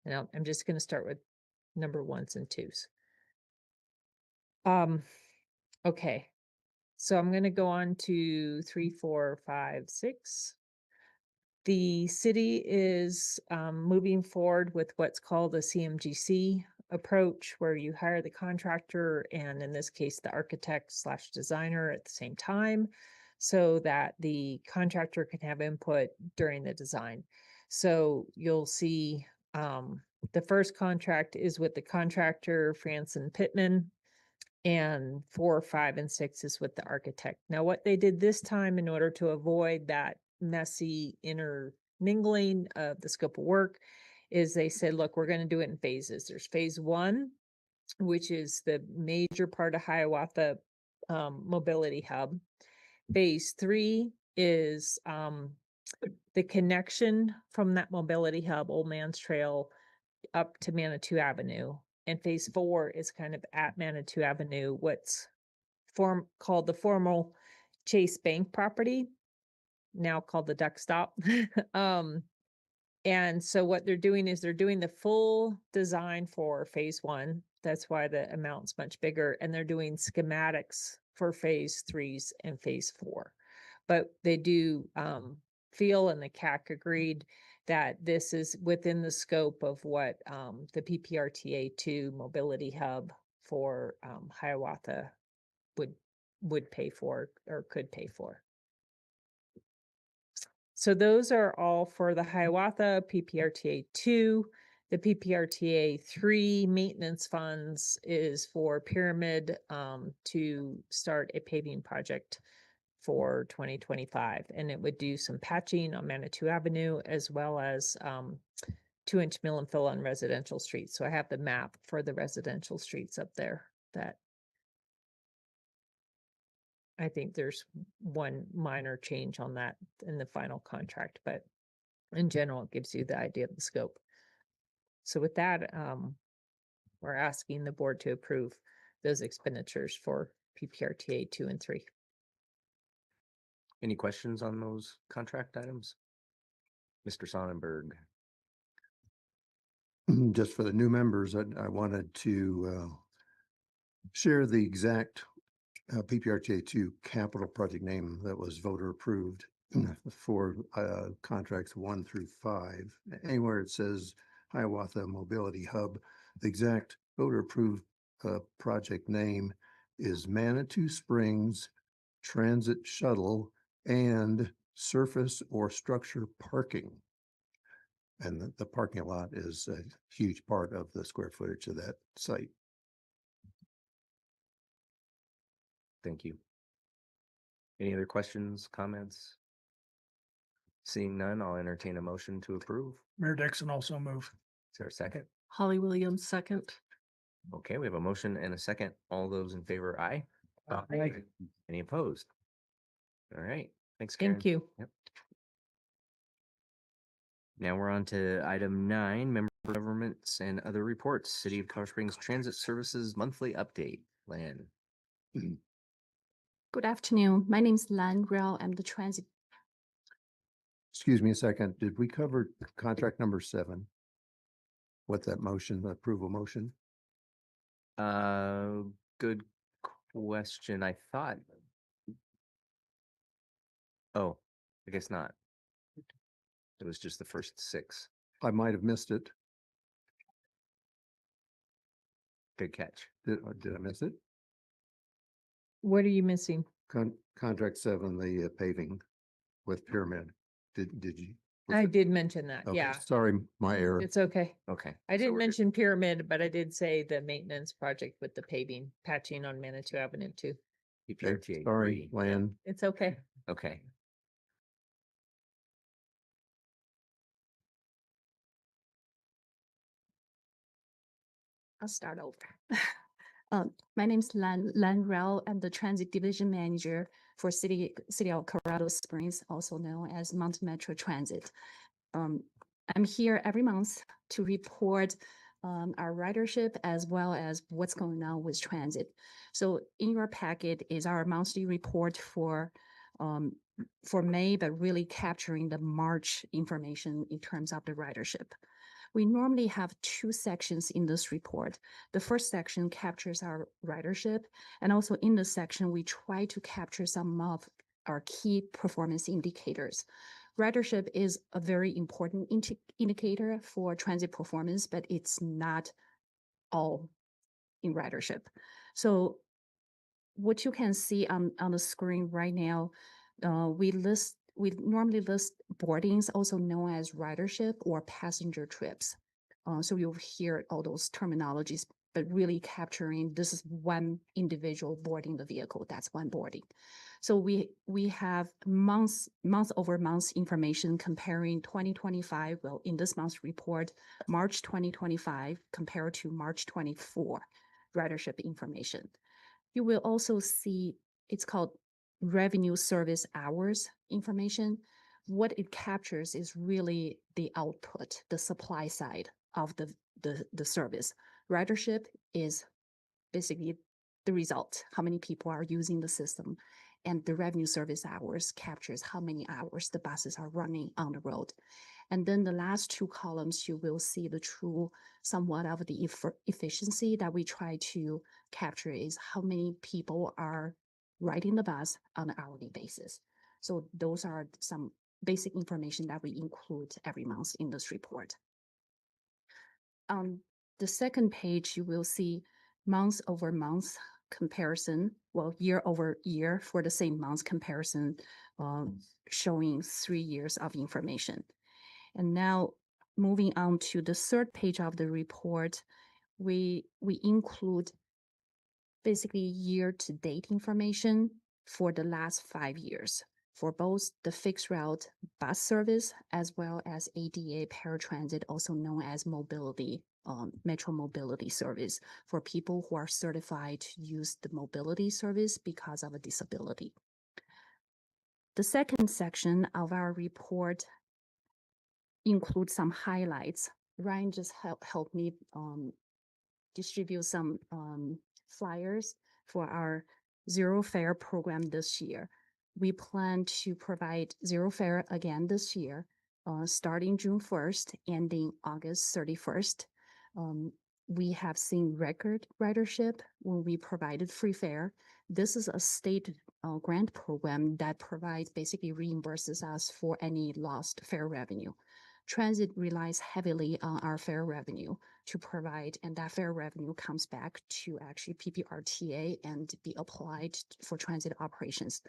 And I'm just going to start with number 1s and 2s. Okay, so I'm going to go on to 3, 4, 5, 6. The city is moving forward with what's called a CMGC approach, where you hire the contractor and in this case, the architect/designer at the same time, so that the contractor can have input during the design. So you'll see the first contract is with the contractor, Franson Pittman, and 4, 5, and 6 is with the architect. Now, what they did this time in order to avoid that messy intermingling of the scope of work is they said, look, we're going to do it in phases. There's phase 1, which is the major part of Hiawatha mobility hub. Phase 3 is the connection from that mobility hub, Old Man's Trail, up to Manitou Avenue. And phase 4 is kind of at Manitou Avenue, what's called the formal Chase Bank property, now called the Duck Stop. And so what they're doing is they're doing the full design for phase 1. That's why the amount's much bigger. And they're doing schematics for phase 3s and phase 4. But they do feel, and the CAC agreed, that this is within the scope of what the PPRTA 2 mobility hub for Hiawatha would pay for or could pay for. So those are all for the Hiawatha PPRTA 2. The PPRTA 3 maintenance funds is for Pyramid to start a paving project for 2025. And it would do some patching on Manitou Avenue as well as 2-inch mill and fill on residential streets. So I have the map for the residential streets up there that I think there's one minor change on that in the final contract, but in general, it gives you the idea of the scope. So with that, we're asking the board to approve those expenditures for PPRTA 2 and 3. Any questions on those contract items? Mr. Sonnenberg. Just for the new members, I wanted to share the exact PPRTA 2 capital project name that was voter approved for contracts 1 through 5. Anywhere it says Hiawatha Mobility Hub, the exact voter approved project name is Manitou Springs Transit Shuttle and Surface or Structure Parking. And the parking lot is a huge part of the square footage of that site. Thank you. Any other questions, comments? Seeing none, I'll entertain a motion to approve. Mayor Dixon also move. Is there a second? Holly Williams, second. Okay, we have a motion and a second. All those in favor, aye. Aye. Any opposed? All right, thanks, Karen. Thank you. Yep. Now we're on to item 9, member governments and other reports. City of Colorado Springs Transit Services monthly update. Lan. Good afternoon. My name is Lan Rao. I'm the transit. Excuse me a second. Did we cover contract number 7? What that motion, approval motion? Good question. I thought. Oh, I guess not. It was just the first 6. I might have missed it. Good catch. Did I miss it? What are you missing? Contract 7, the paving with Pyramid. Did you? was I it- did mention that, Okay, yeah. sorry, my error. It's okay. Okay. I so didn't we're good. mention Pyramid, but I did say the maintenance project with the paving, patching on Manitou Avenue too. Okay, PPRTA sorry, 3. Lan. It's okay. Okay. I'll start over. My name is Lan Rao. I'm the transit division manager for City of Colorado Springs, also known as Mountain Metro Transit. I'm here every month to report our ridership as well as what's going on with transit. So in your packet is our monthly report for May, but really capturing the March information in terms of the ridership. We normally have 2 sections in this report. The first section captures our ridership, and also in this section, we try to capture some of our key performance indicators. Ridership is a very important indicator for transit performance, but it's not all in ridership. So what you can see on the screen right now, we normally list boardings, also known as ridership or passenger trips. So you'll hear all those terminologies, but really capturing this is one individual boarding the vehicle. That's one boarding. So we have month over month information comparing 2025. Well, in this month's report, March 2025 compared to March 24 ridership information. You will also see it's called revenue service hours information. what it captures is really the output, the supply side of the service. Ridership is basically the result, how many people are using the system. And the revenue service hours captures how many hours the buses are running on the road. And then the last two columns, you will see the true somewhat of the efficiency that we try to capture is how many people are riding the bus on an hourly basis. So those are some basic information that we include every month in this report. On the second page, you will see month over month comparison, well, year over year for the same month comparison, showing 3 years of information. And now moving on to the third page of the report, we include basically year-to-date information for the last 5 years for both the fixed route bus service as well as ADA paratransit, also known as mobility, metro mobility service for people who are certified to use the mobility service because of a disability. The second section of our report includes some highlights. Ryan just helped me distribute some flyers for our zero fare program this year. We plan to provide zero fare again this year, starting June 1st, ending August 31st. We have seen record ridership when we provided free fare. This is a state grant program that provides, basically reimburses us for any lost fare revenue. Transit relies heavily on our fare revenue to provide, and that fare revenue comes back to actually PPRTA and be applied for transit operations.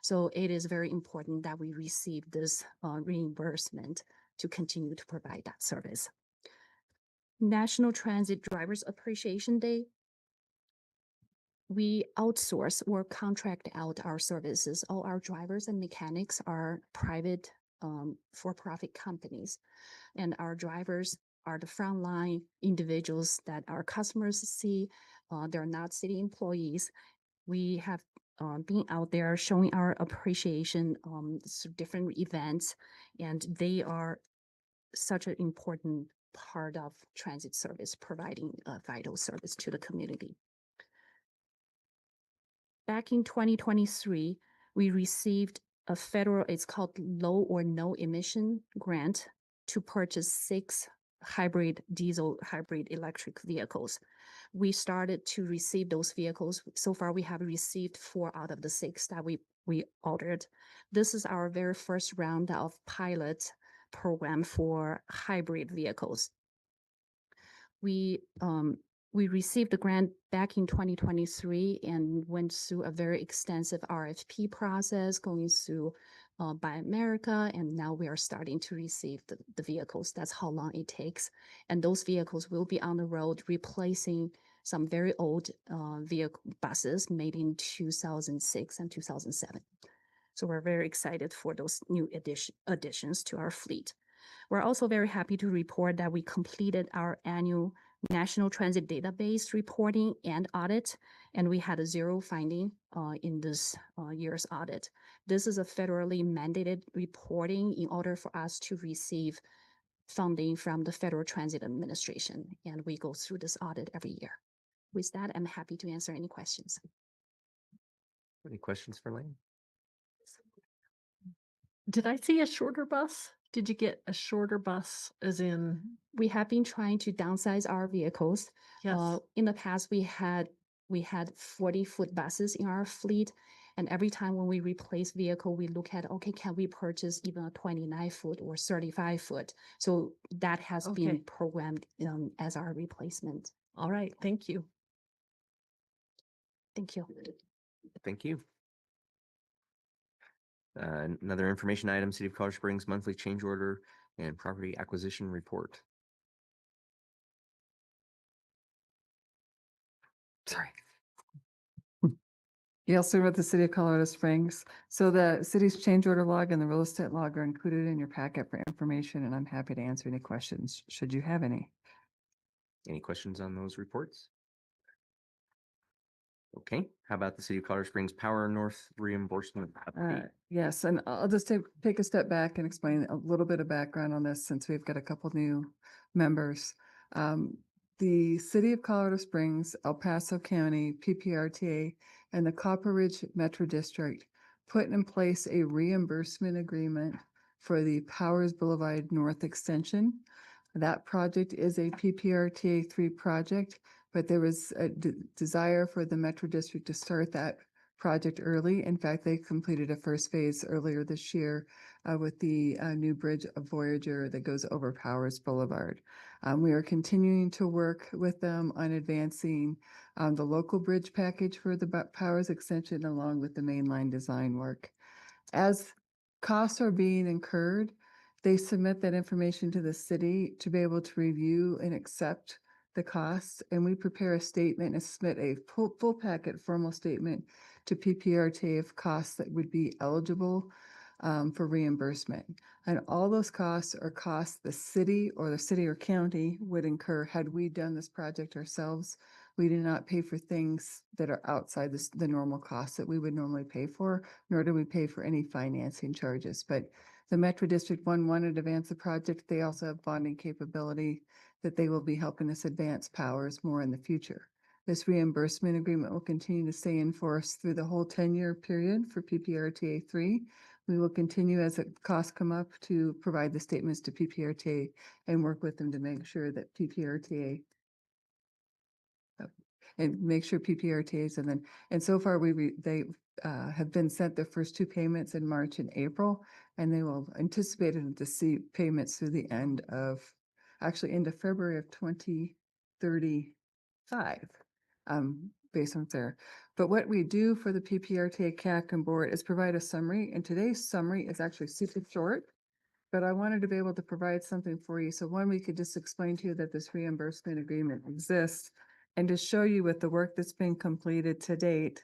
So it is very important that we receive this reimbursement to continue to provide that service. National Transit Drivers Appreciation Day. We outsource or contract out our services. All our drivers and mechanics are private for-profit companies, and our drivers are the frontline individuals that our customers see. They're not city employees. We have been out there showing our appreciation through different events, and they are such an important part of transit service, providing a vital service to the community. Back in 2023, we received a federal, it's called low or no emission grant to purchase 6 hybrid diesel, hybrid electric vehicles. We started to receive those vehicles. So far, we have received 4 out of the 6 that we ordered. This is our very first round of pilot program for hybrid vehicles. We received the grant back in 2023 and went through a very extensive RFP process, going through Buy America, and now we are starting to receive the vehicles. That's how long it takes. And those vehicles will be on the road, replacing some very old vehicle buses made in 2006 and 2007. So we're very excited for those new additions to our fleet. We're also very happy to report that we completed our annual National Transit Database reporting and audit, and we had a 0 finding in this year's audit. This is a federally mandated reporting in order for us to receive funding from the Federal Transit Administration, and we go through this audit every year. With that, I'm happy to answer any questions. Any questions for Lane? Did I see a shorter bus? Did you get a shorter bus as in? We have been trying to downsize our vehicles. Yes. In the past, we had 40-foot buses in our fleet. And every time when we replace vehicle, we look at, okay, can we purchase even a 29-foot or 35-foot? So that has Okay. been programmed as our replacement. All right, thank you. Thank you. Thank you. Another information item, City of Colorado Springs monthly change order and property acquisition report. Sorry. Gail Stewart with the City of Colorado Springs. So the city's change order log and the real estate log are included in your packet for information, and I'm happy to answer any questions, should you have any. Any questions on those reports? Okay, how about the City of Colorado Springs Power North reimbursement update? Yes, and I'll just take a step back and explain a little bit of background on this since we've got a couple new members. The City of Colorado Springs, El Paso County, PPRTA, and the Copper Ridge Metro District put in place a reimbursement agreement for the Powers Boulevard North Extension. That project is a PPRTA 3 project, but there was a desire for the Metro District to start that project early. In fact, they completed a first phase earlier this year with the new bridge of Voyager that goes over Powers Boulevard. We are continuing to work with them on advancing the local bridge package for the Powers extension along with the mainline design work. As costs are being incurred, they submit that information to the city to be able to review and accept the costs. And we prepare a statement and submit a full packet formal statement to PPRTA of costs that would be eligible for reimbursement. And all those costs are costs the city or county would incur had we done this project ourselves. We do not pay for things that are outside the normal costs that we would normally pay for, nor do we pay for any financing charges. But the Metro District 1 wanted to advance the project. They also have bonding capability that they will be helping us advance powers more in the future. This reimbursement agreement will continue to stay in force through the whole 10-year period for PPRTA 3. We will continue as costs come up to provide the statements to PPRTA and work with them to make sure that PPRTA and make sure PPRTAs and so far they have been sent their first 2 payments in March and April, and they will anticipate to see payments through the end of February of 2035, based on there. But what we do for the PPRTA CAC and board is provide a summary, and today's summary is actually super short, but I wanted to be able to provide something for you. So one, we could just explain to you that this reimbursement agreement exists and to show you with the work that's been completed to date,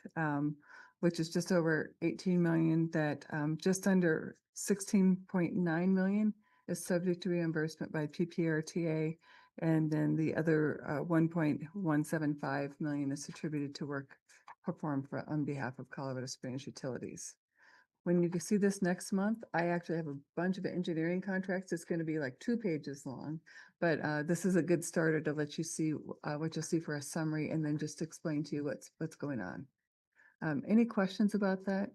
which is just over 18 million, that just under 16.9 million is subject to reimbursement by PPRTA. And then the other 1.175 million is attributed to work performed on behalf of Colorado Springs Utilities. When you can see this next month, I actually have a bunch of engineering contracts. It's going to be like 2 pages long, but this is a good starter to let you see what you'll see for a summary and then just explain to you what's going on. Any questions about that?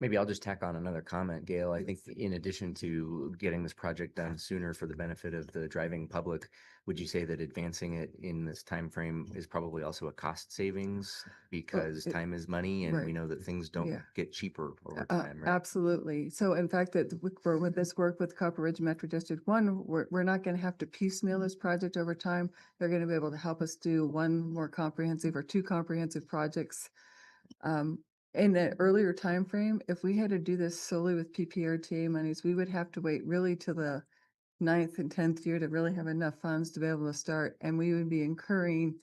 Maybe I'll just tack on another comment, Gail. I think in addition to getting this project done sooner for the benefit of the driving public, would you say that advancing it in this time frame is probably also a cost savings because time is money, and we know that things don't get cheaper over time, right? Absolutely. So in fact, that with this work with Copper Ridge Metro District 1, we're not going to have to piecemeal this project over time. They're going to be able to help us do 1 more comprehensive or 2 comprehensive projects. In the earlier time frame, if we had to do this solely with PPRTA monies, we would have to wait really till the 9th and 10th year to really have enough funds to be able to start, and we would be incurring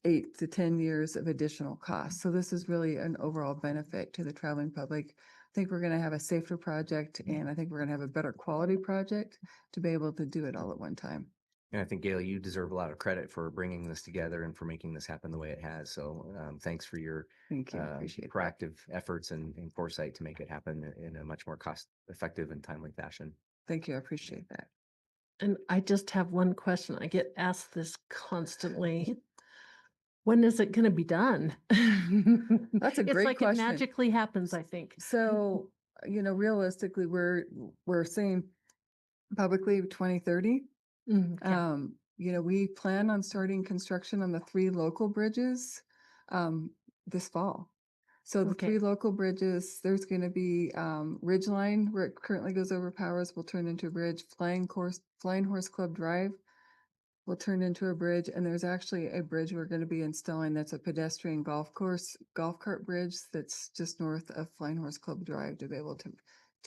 8 to 10 years of additional costs. So this is really an overall benefit to the traveling public. I think we're going to have a safer project, and I think we're going to have a better quality project to be able to do it all at one time. And I think, Gail, you deserve a lot of credit for bringing this together and for making this happen the way it has. So thanks for your Thank you. Appreciate proactive efforts and foresight to make it happen in a much more cost-effective and timely fashion. Thank you. I appreciate that. And I just have one question. I get asked this constantly. When is it going to be done? That's a It's great like question. it magically happens, I think. So, realistically, we're saying publicly 2030. We plan on starting construction on the 3 local bridges this fall. So the 3 local bridges, there's going to be Ridgeline, where it currently goes over Powers, will turn into a bridge. Flying Horse Club Drive will turn into a bridge, and there's actually a bridge we're going to be installing that's a pedestrian golf cart bridge that's just north of Flying Horse Club Drive to be able to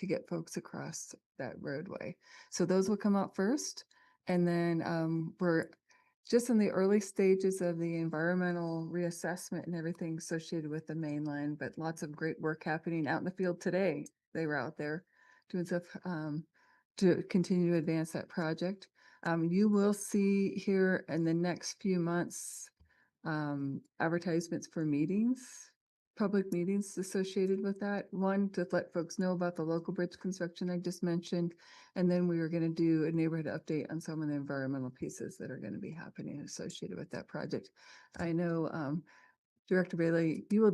get folks across that roadway. So those will come out first, and then we're just in the early stages of the environmental reassessment and everything associated with the main line, but lots of great work happening out in the field today. They were out there doing stuff to continue to advance that project. You will see here in the next few months advertisements for meetings, public meetings associated with that. One, to let folks know about the local bridge construction I just mentioned. And then we were going to do a neighborhood update on some of the environmental pieces that are going to be happening associated with that project. I know, Director Bailey, you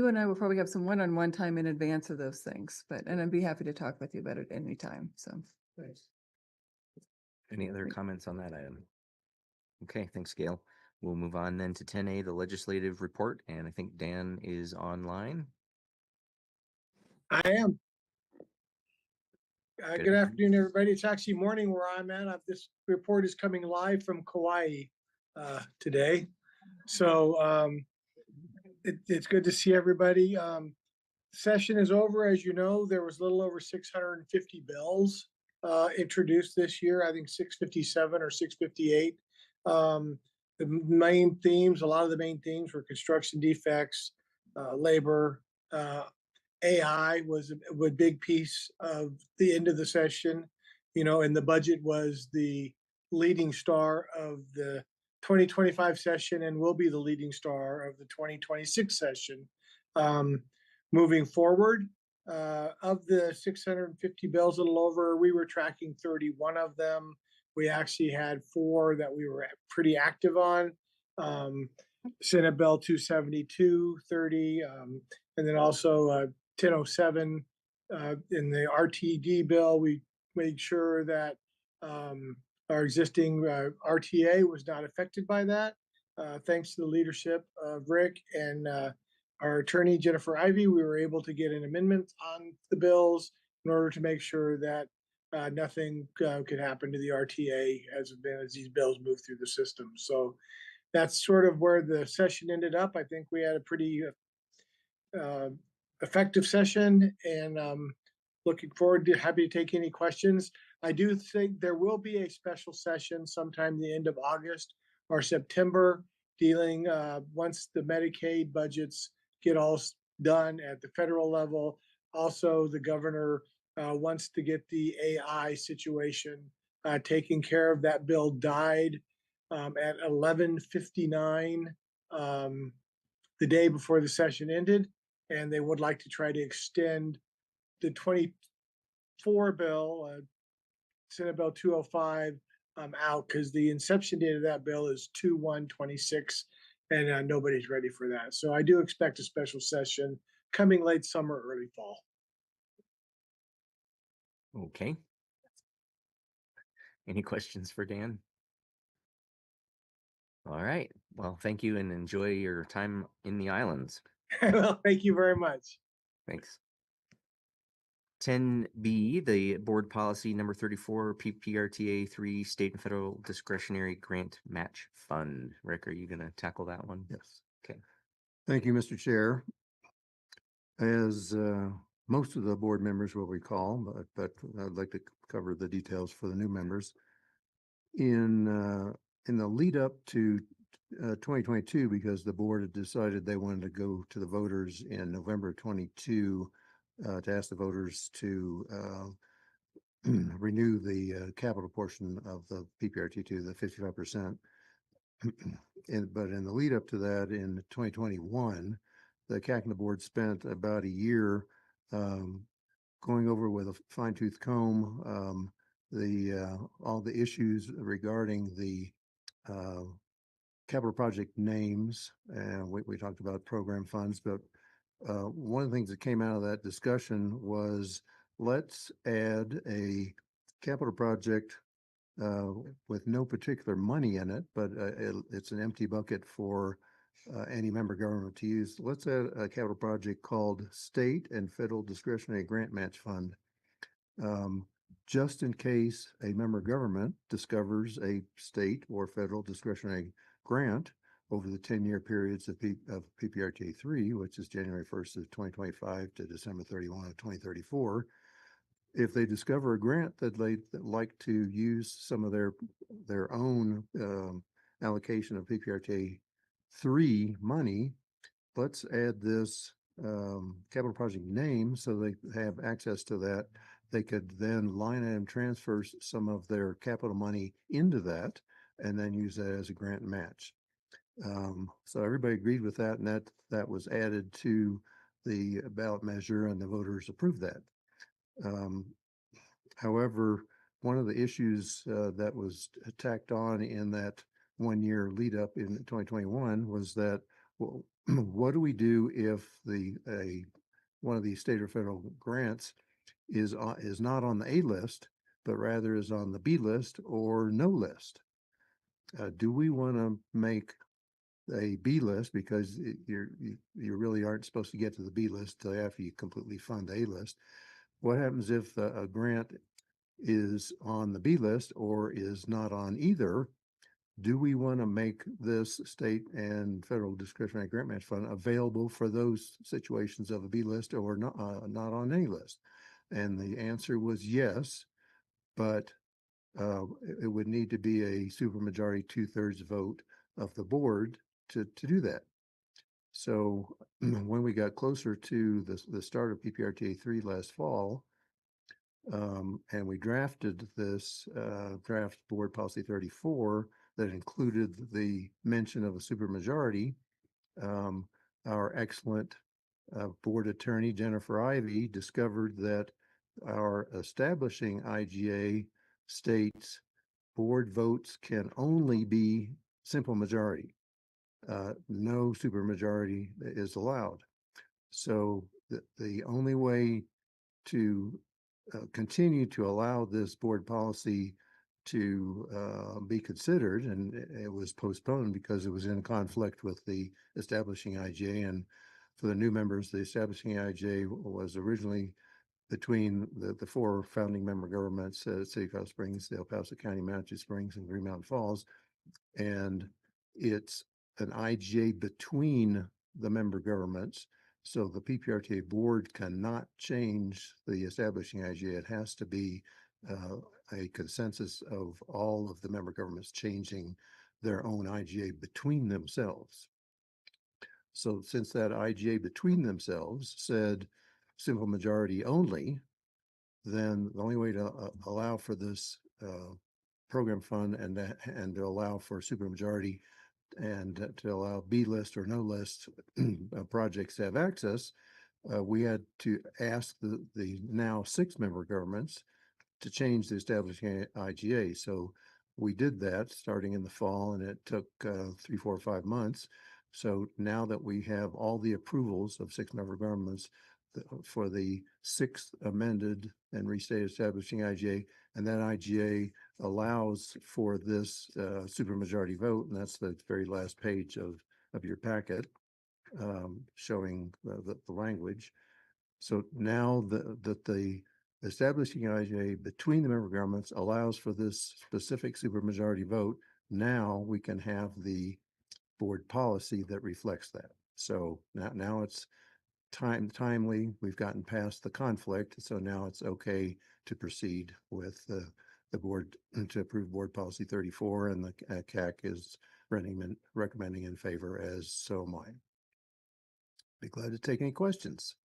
and I will probably have some one-on-one time in advance of those things, and I'd be happy to talk with you about it anytime, so. Thanks. Any other comments on that item? Okay, thanks, Gail. We'll move on then to 10A, the legislative report, and I think Dan is online. I am. Good Good afternoon, everybody. It's actually morning where I'm at. This report is coming live from Kauai today. So it's good to see everybody. Session is over. As you know, there was a little over 650 bills introduced this year. I think 657 or 658. The main themes, a lot of the main themes were construction defects, labor, AI was a big piece of the end of the session, and the budget was the leading star of the 2025 session and will be the leading star of the 2026 session. Moving forward, of the 650 bills, a little over, we were tracking 31 of them. We actually had 4 that we were pretty active on. Senate Bill 272, 30, and then also 1007 in the RTD bill. We made sure that our existing RTA was not affected by that. Thanks to the leadership of Rick and our attorney, Jennifer Ivey, we were able to get an amendment on the bills in order to make sure that nothing could happen to the RTA as these bills move through the system. So that's sort of where the session ended up. I think we had a pretty effective session, and looking forward to happy to take any questions. I do think there will be a special session sometime the end of August or September dealing once the Medicaid budgets get all done at the federal level. Also, the governor wants to get the AI situation taken care of. That bill died at 11:59 the day before the session ended, and they would like to try to extend the 24 bill, Senate Bill 205, out because the inception date of that bill is 2/1/26, and nobody's ready for that. So I do expect a special session coming late summer, early fall. Okay. Any questions for Dan? All right. Well, thank you and enjoy your time in the islands. Well, thank you very much. Thanks. 10B, the board policy number 34, PPRTA 3, state and federal discretionary grant match fund. Rick, are you going to tackle that one? Yes. Okay. Thank you, Mr. Chair. As most of the board members will recall, but I'd like to cover the details for the new members. In the lead up to 2022, because the board had decided they wanted to go to the voters in November 22 to ask the voters to renew the capital portion of the PPRT to the 55%. But in the lead up to that, in 2021, the CAC and the board spent about a year going over with a fine tooth comb all the issues regarding the capital project names. And we talked about program funds, but one of the things that came out of that discussion was let's add a capital project with no particular money in it, but it's an empty bucket for any member government to use. Let's add a capital project called State and Federal Discretionary Grant Match Fund. Just in case a member government discovers a state or federal discretionary grant over the 10-year periods of PPRTA 3, which is January 1st of 2025 to December 31 of 2034, if they discover a grant that they'd like to use some of their own allocation of PPRTA 3 money, let's add this capital project name so they have access to that. They could then line item transfer some of their capital money into that and then use that as a grant match. So everybody agreed with that, and that was added to the ballot measure, and the voters approved that. However, one of the issues that was tacked on in that 1 year lead up in 2021 was that, well, what do we do if one of these state or federal grants is not on the A list, but rather is on the B list or no list? Do we want to make a B list because you really aren't supposed to get to the B list till after you completely fund the A list? What happens if a grant is on the B list or is not on either? Do we want to make this state and federal discretionary grant match fund available for those situations of a B list or not on any list? And the answer was yes, but it would need to be a supermajority 2/3 vote of the board to do that. So when we got closer to the start of PPRTA 3 last fall, and we drafted this draft board policy 34 that included the mention of a supermajority, our excellent board attorney, Jennifer Ivey, discovered that our establishing IGA states board votes can only be simple majority. No supermajority is allowed. So the only way to continue to allow this board policy to be considered, and it was postponed because it was in conflict with the establishing IGA. And for the new members, the establishing IGA was originally between the four founding member governments, City of Colorado Springs, El Paso County, Manitou Springs, and Green Mountain Falls. And it's an IGA between the member governments. So the PPRTA board cannot change the establishing IGA. It has to be a consensus of all of the member governments changing their own IGA between themselves. So since that IGA between themselves said simple majority only, then the only way to allow for this program fund and to allow for supermajority and to allow B list or no list projects to have access, we had to ask the now 6 member governments to change the establishing IGA. So we did that starting in the fall, and it took 3, 4, 5 months. So now that we have all the approvals of 6 member governments for the 6th amended and restated establishing IGA, and that IGA allows for this supermajority vote, and that's the very last page of your packet showing the language. So now that the establishing IGA between the member governments allows for this specific supermajority vote, now we can have the board policy that reflects that. So now it's timely. We've gotten past the conflict, so now it's okay to proceed with the board to approve board policy 34, and the CAC is recommending in favor, as so am I. Be glad to take any questions.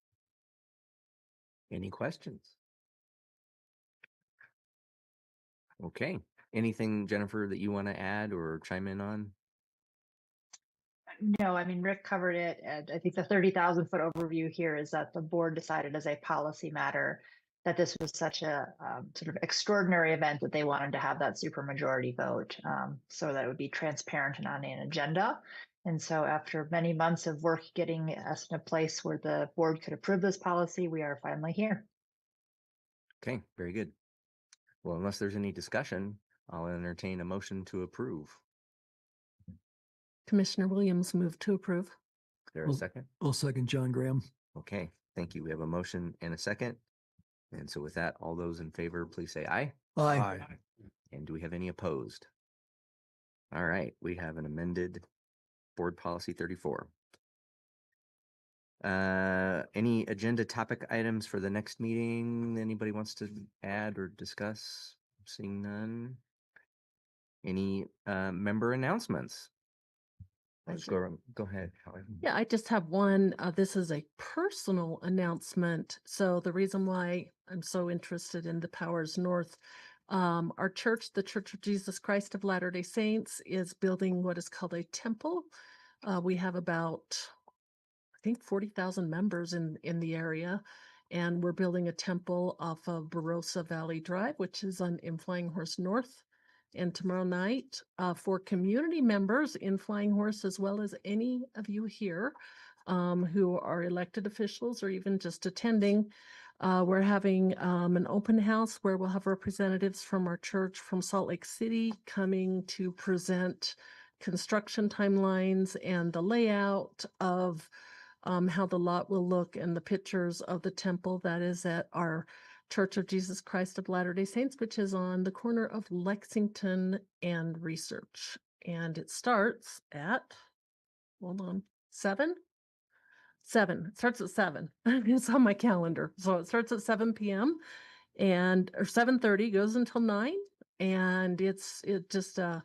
Any questions? Okay. Anything, Jennifer, that you want to add or chime in on? No, I mean, Rick covered it. And I think the 30,000-foot overview here is that the board decided as a policy matter that this was such a sort of extraordinary event that they wanted to have that supermajority vote so that it would be transparent and on an agenda. And so after many months of work getting us in a place where the board could approve this policy, we are finally here. Okay, very good. Well, unless there's any discussion, I'll entertain a motion to approve. Commissioner Williams moved to approve. Is there a second? I'll second John Graham. Okay, thank you. We have a motion and a second. And so with that, all those in favor, please say aye. Aye. And do we have any opposed? All right, we have an amended board policy 34. Any agenda topic items for the next meeting anybody wants to add or discuss? Seeing none. Any member announcements? Let's go ahead. Yeah, I just have one. This is a personal announcement. So the reason why I'm so interested in the Powers North Our church, the Church of Jesus Christ of Latter-day Saints, is building what is called a temple. We have about, I think, 40,000 members in the area, and we're building a temple off of Barossa Valley Drive, which is in Flying Horse North. And tomorrow night, for community members in Flying Horse, as well as any of you here who are elected officials or even just attending, we're having an open house where we'll have representatives from our church from Salt Lake City coming to present construction timelines and the layout of how the lot will look and the pictures of the temple that is at our Church of Jesus Christ of Latter-day Saints, which is on the corner of Lexington and Research. And it starts at, hold on, 7? 7. It starts at 7. It's on my calendar. So it starts at 7 p.m. or 7:30, goes until 9. And it's just a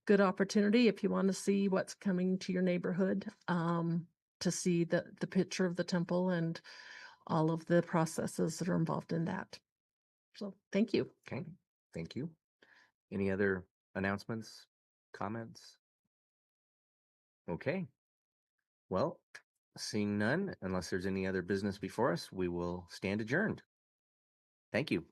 good opportunity if you want to see what's coming to your neighborhood, to see the picture of the temple and all of the processes that are involved in that. So thank you. Okay, thank you. Any other announcements, comments? Okay. Well, seeing none, unless there's any other business before us, we will stand adjourned. Thank you.